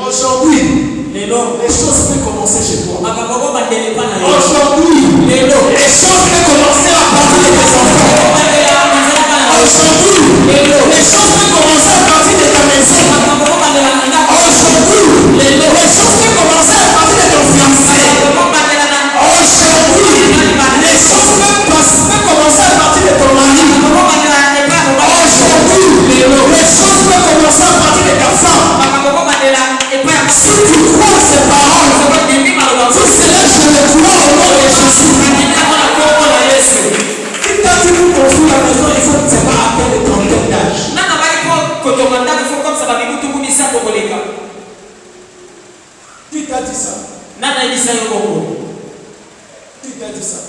Aujourd'hui, les choses peuvent commencer chez toi. Aujourd'hui, les choses peuvent commencer à partir de tes enfants. Aujourd'hui, les choses peuvent commencer à partir de ta maison. Aujourd'hui, les choses peuvent commencer à partir de ton fiancé. Aujourd'hui, les choses peuvent commencer à partir de ton mari. Aujourd'hui, les choses peuvent commencer à partir de ta femme. Si tu crois ces paroles, tu seras je le crois au nom de Jésus. Si tu as dit pour construire la maison, il faut que tu pas à quel trentaine d'âge. Qui t'a dit ça? Qui t'a dit ça?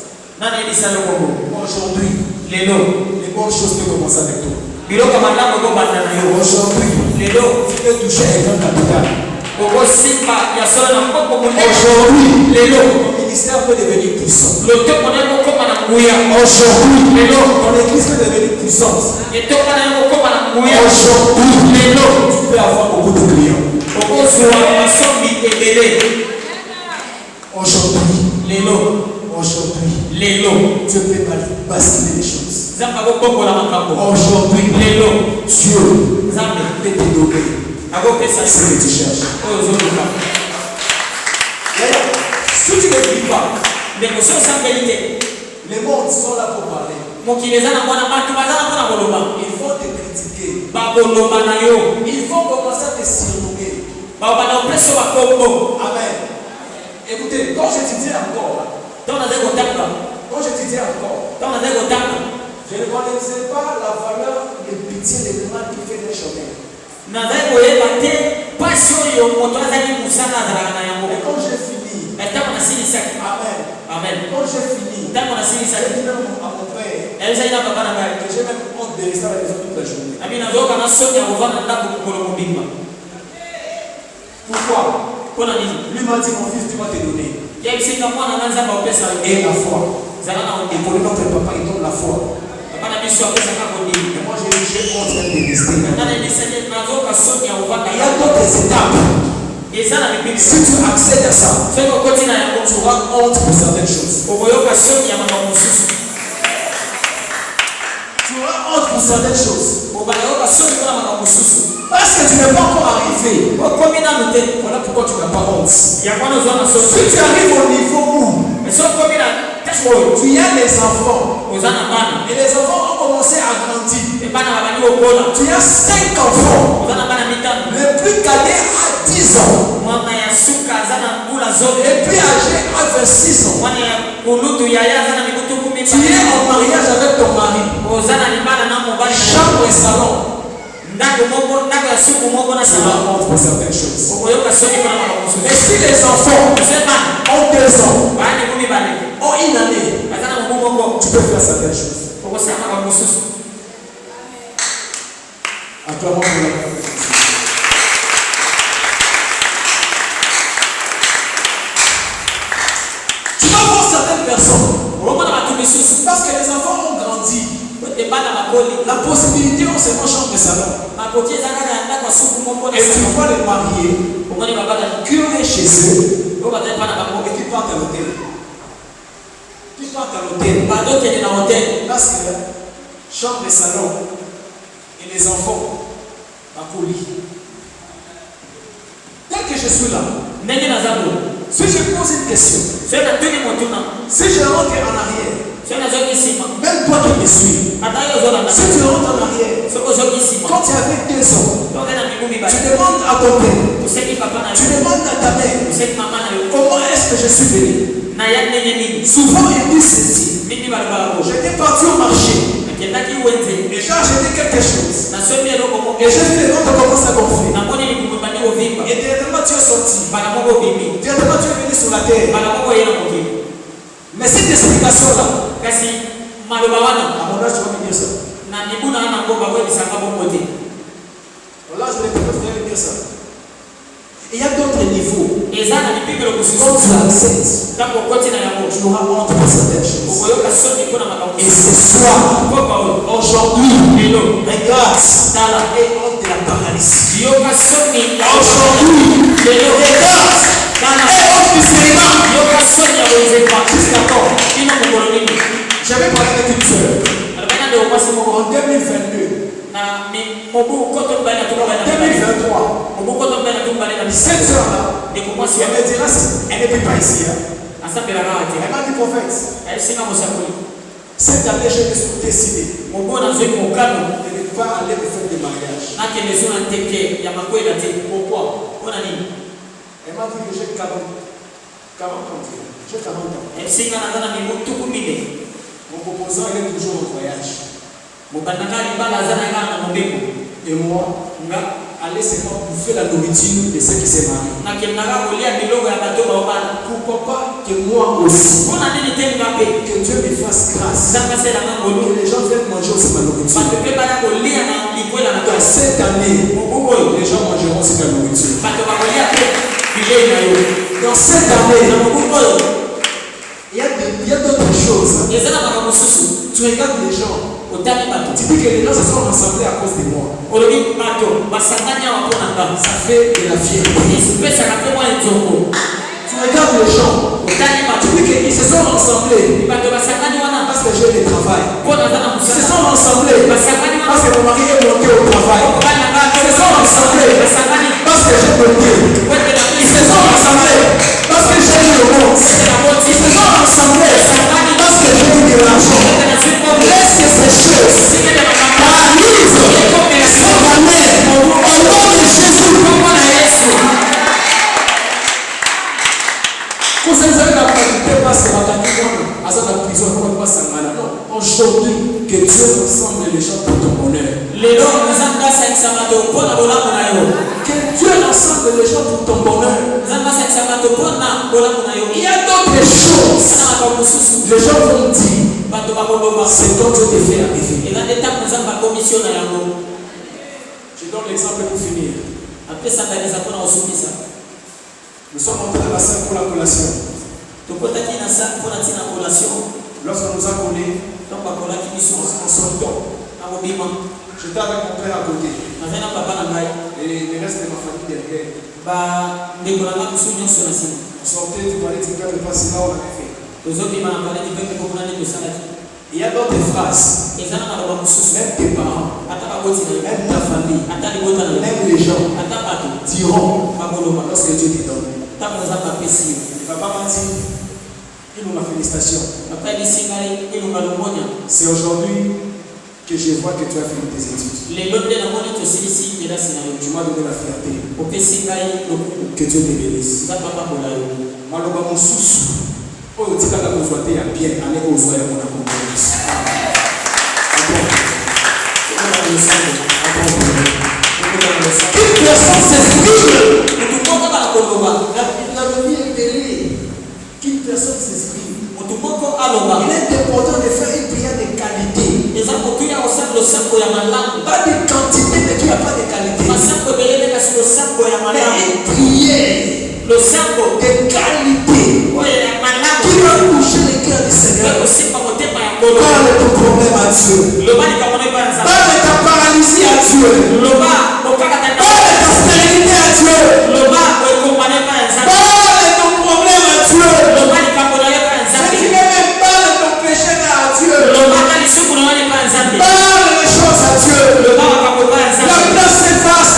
Aujourd'hui, les bonnes choses peuvent commencer avec toi. Aujourd'hui, tu peux toucher un grand capital. Aujourd'hui, ton ministère peut devenir puissant. Aujourd'hui, ton église peut devenir puissante. Aujourd'hui, tu peux avoir beaucoup de clients. Aujourd'hui, Dieu peut basculer les choses. Aujourd'hui, Dieu peut te donner ce que tu cherches. Si tu ne vis pas, les mondes sont là pour parler. Ils vont te critiquer. Ils vont commencer à te surnommer. Amen. Écoutez, quand j'étudiais encore, je ne connaissais pas la valeur de pitié des gens qui fait des chemins. Et quand j'ai fini, Amen. Quand j'ai fini, j'ai dit même à mon père que j'ai même honte de rester à la maison toute la journée. Pourquoi? Lui m'a dit, mon fils, tu vas te donner. Et la foi. Et pour notre papa, il donne la foi. Et moi, j'ai honte de rester. Il y a d'autres étapes. Si tu accèdes à ça, tu auras honte pour certaines choses. Tu auras honte pour certaines choses. Parce que tu n'es pas encore arrivé. Voilà pourquoi tu n'as pas honte. Si tu arrives au niveau où tu as les enfants, et les enfants ont commencé à grandir. Tu as 5 enfants. Le plus cadet a 10 ans. Et puis âgé a 26 ans. Tu es en mariage avec ton mari. Chambre et salon. Tu vas honte pour certaines choses. Et si les enfants ont 2 ans, ont une année, tu peux faire certaines choses. Acclamons pour la gloire de Jésus. Tu vas voir certaines personnes. Parce que les enfants ont grandi. La possibilité, on se mange chambre et salon. Et tu vois les mariés curés chez eux. Et tu partes à l'hôtel. Tu partes à l'hôtel. Parce que chambre et salon et les enfants Dès que je suis là, ndenge nazalo si je pose une question, soki natuni motuna si je rentre en arrière, soki nazoki nsima même toi qui me suis, ata yo ozolanda si tu rentres en arrière, soki ozoki nsima quand tu avais 2 ans, toke na mibu tu mibale demandes à ton père, oseki papa na tu yo demandes à ta mère, oseki mama na yo comment est-ce que je suis venu? naya ndenge nini Souvent ils disent ceci, mingi balobaka bo j'étais parti au marché, nakendaki wenze et j'ai acheté quelque chose, nasombi eloko moko et j'ai vu les ventres commencer à gonfler, namoni libumu ebandi kovimba et directement tu es sorti, bana moko obimi directement tu es venu sur la terre. bana moko oye na mokili Mais cette explication-là, kasi maloba wana à mon âge, tu vas me dire ça. na mibu na wana yango bakoyebisanga bongo te Là, je vais peut-être me dire ça. Il y a d'autres niveaux. eza na lipimelo Quand mosusu tu acceptes, ntango okoti na yango tu auras honte pour certaines choses. okoyoka soni mpo na makambo Et ce soir, mpoka oyo aujourd'hui, lelo regarde, tala et honte de la paralysie. yoka soni ya Aujourd'hui, lelo regarde, tala et honte du cinéma. yoka soni ya kozepa jusqu'alors kino mokolo nini J'avais parlé avec une sœur. alobaki na ndeko mwasi moko En 2022, na mobu koto mibale na tuku mibale na 2023, mobu koto mibale na tuku mibale na cette sœur-là, ndeko mwasi elle me dira, elle n'est plus pas ici. Hein. asambelaka awa te Elle m'a dit, prophète, ayesinga mosakoli cette année, je me suis décidé mobu nazwi mokano de ne pas aller me faire de mariage. nakende zo na ndeke ya makwela te pokwa mpona nini Elle m'a dit que j'ai 40 ans. J'ai 40 ans. esinga naza na mibu tuku mine Mon proposant, il est toujours en voyage. mokandaka libala aza na kaka na mobeko Et moi, nga aller seulement bouffer la nourriture de ceux qui se marient. nakendaka kolia biloko ya bato baobana Pourquoi pas que moi aussi, mpona nini te nga mpe que Dieu me fasse grâce, nzambe aselanga que ngolu les gens viennent manger aussi ma nourriture. bato mpe baya kolia na likwela na Dans kasi cette année, mobu oyo les gens mangeront aussi la nourriture. bato bakolia te bilei na yo Dans cette na année, mobu oyo il y a d'autres choses. eza na makambo mosusu Tu regardes les gens, otali bato tu dis que les gens se sont rassemblés à cause de moi. olobi bato basangani awa mpo na nga Ça fait de la fierté. esipesaka mpe mwa nzongo Tu regardes les gens, otali bato tu dis qu'ils se sont rassemblés bato basangani wana parce que j'ai du travail. mpo naza na Ils se mosala sont rassemblés basangani wana parce que mon mari est monté au travail. mobali na nga Ils se sont rassemblés basangani parce que j'ai monté. kwete na Ils se sont rassemblés parce que j'ai eu le monde. Ils se sont rassemblés parce que j'ai eu de l'argent. Laisse que ces choses paralysent cette année au nom de Jésus. Vous avez la qualité parce que la qualité à la prison, on ne peut pas s'en. Aujourd'hui, que Dieu ressemble les gens pour ton bonheur. lelo nzambe asangisa bato mpo na bolamu na yo Que Dieu rassemble les gens pour ton bonheur. nzambe asangisa bato mpo na bolamu na yo Il y a d'autres choses. na makambo mosusu Les gens vont dire, bato bakoloba c'est quand Dieu te fait arriver. eza nde ntango nzambe akomisio na yango Je donne l'exemple pour finir. apesanganisa mpo na kosukisa Nous sommes entrés dans la salle pour la collation. tokotaki na sa mpo na ntina kolation Lorsqu'on nous a collés, ntango bakolaki biso en sortant, na kobima j'étais avec mon père à côté. nazali na papa na ngai Et le reste de ma famille derrière. bandeko na ngai mosusu nyonso na nsima On sortait du palais du père de passer là, on avait fait. tozobima na paledi mpe mikokuna nde tosalaki Il y a d'autres phrases. eza na maloba mosusu Même tes parents, ata baboti na yo même ta famille, ata libota na yo même les gens ata bato diront bakoloba lorsque Dieu te donne. ntango nzambe apesi yo Papa m'a dit, il nous m'a félicitation. papa elisi ngai elonga lomonya C'est aujourd'hui que je vois que tu as fini tes études. lelo nde namoni tosilisi kelasi na yo Tu m'as donné la fierté. opesi ngai lokumu Que Dieu te bénisse. nzambe apambola yo Maloba mosusu oyo otikaka kozwa te ya bien ane ozwa yango na kongresi. Une personne s'exprime. motu moko bakoloba La vie est belle. Qu'une personne s'exprime. motu moko aloba Il est important de faire une prière de qualité. eza kotuya kosala losambo ya malamu Pas de quantité, mais qui n'a pas de qualité. masambo ebele nde kasi losambo ya Mais malamu une prière losambo de qualité oyo ya malamu qui va toucher le cœur du Seigneur. ekosimba motema ya nkolo Parle ton problème à Dieu. loba likambo na epa ya nzambe Parle ta paralysie à Dieu. loba kokakata Parle ta stérilité à Dieu. loba ekokomba na epa ya nzambe Parle ton problème à Dieu. loba likambo na epa ya Si nzambe tu veux même parle ton péché à Dieu. lobaka lisuku na wana epa ya nzambe Parle les choses à Dieu. loba makambo epa ya La nzambe place s'efface.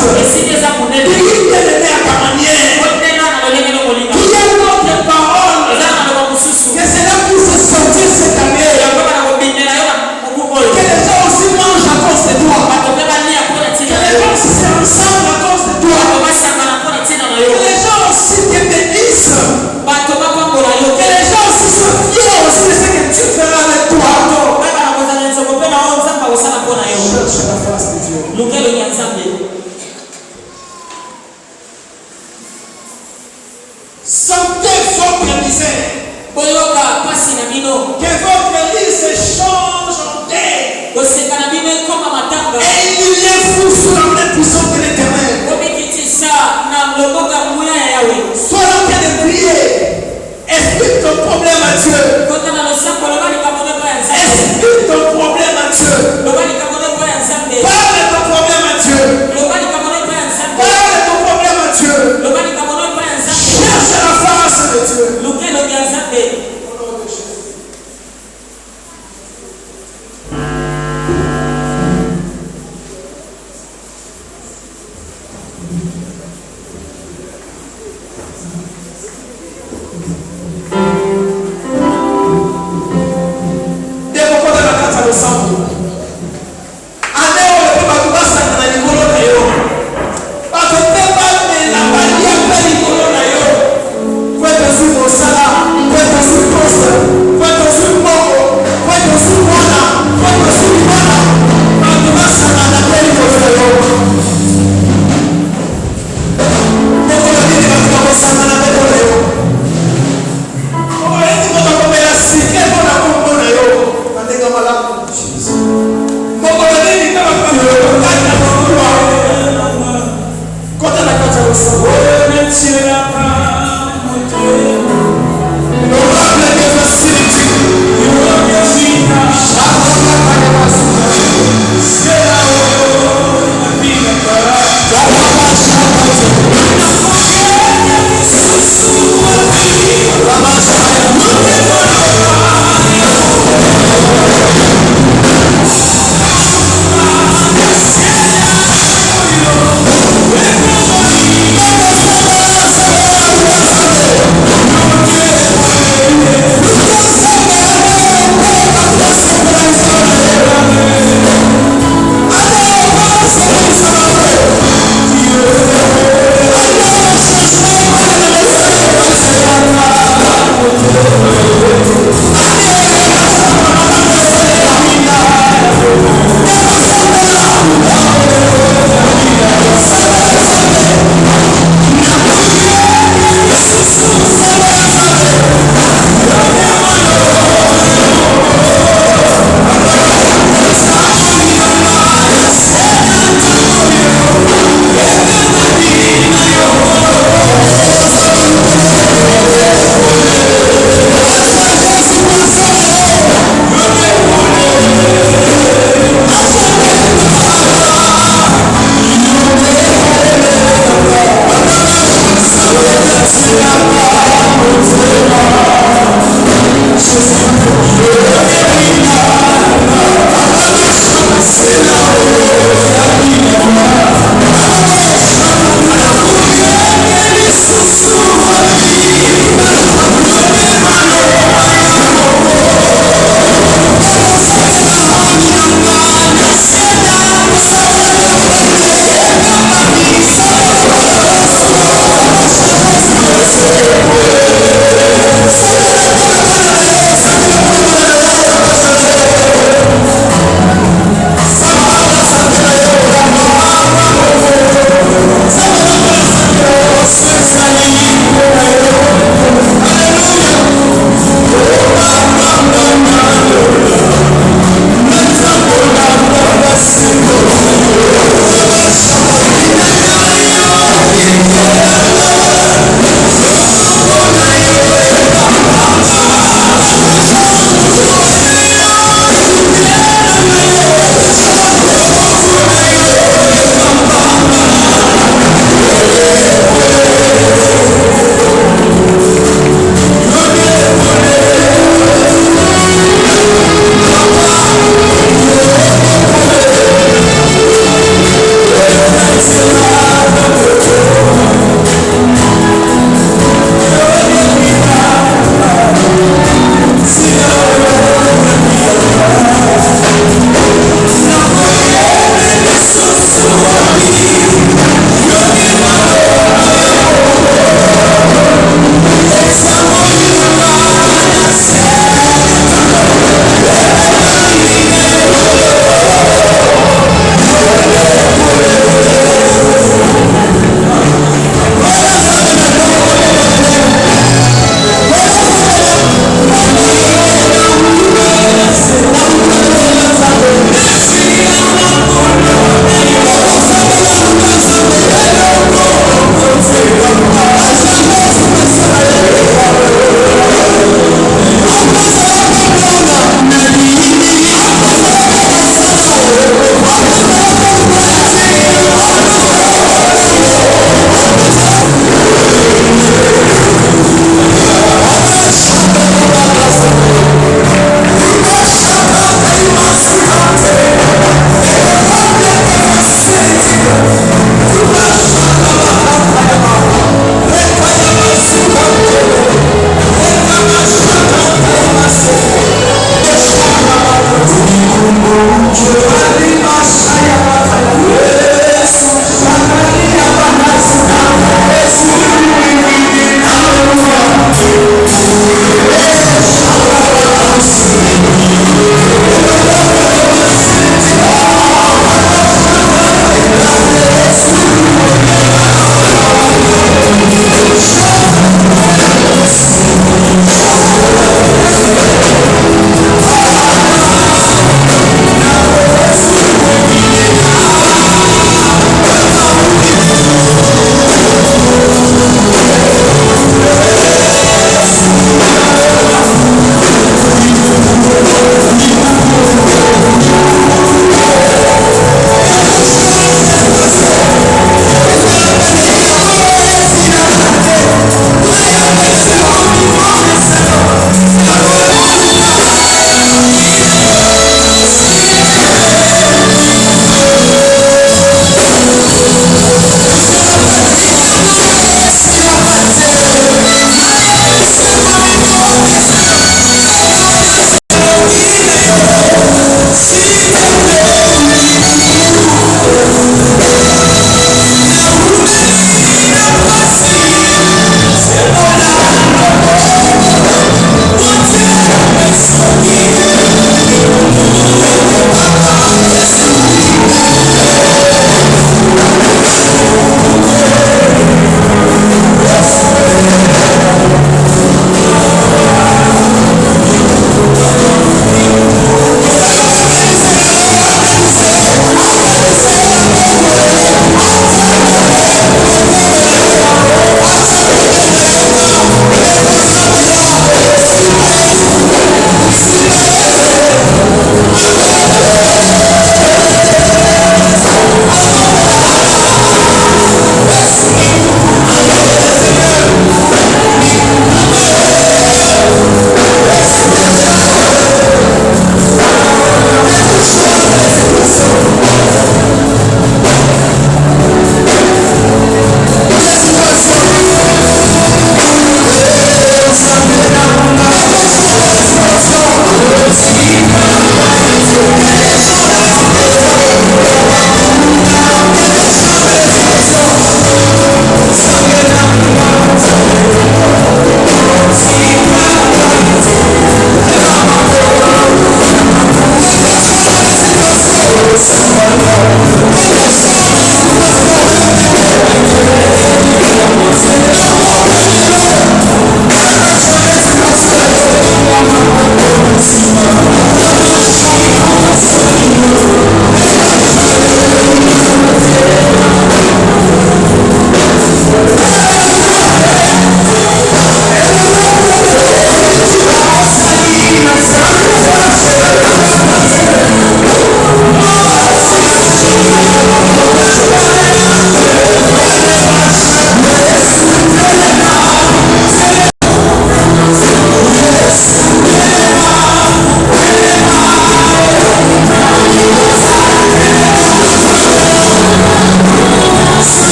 vous sous la main puissante de l'Éternel. Sois en train de prier. Explique ton problème à Dieu. Explique ton problème à Dieu. Parle de ton problème à Dieu. Parle de ton problème à Dieu. Cherche la face de Dieu.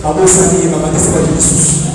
Abo sani, mama, this is what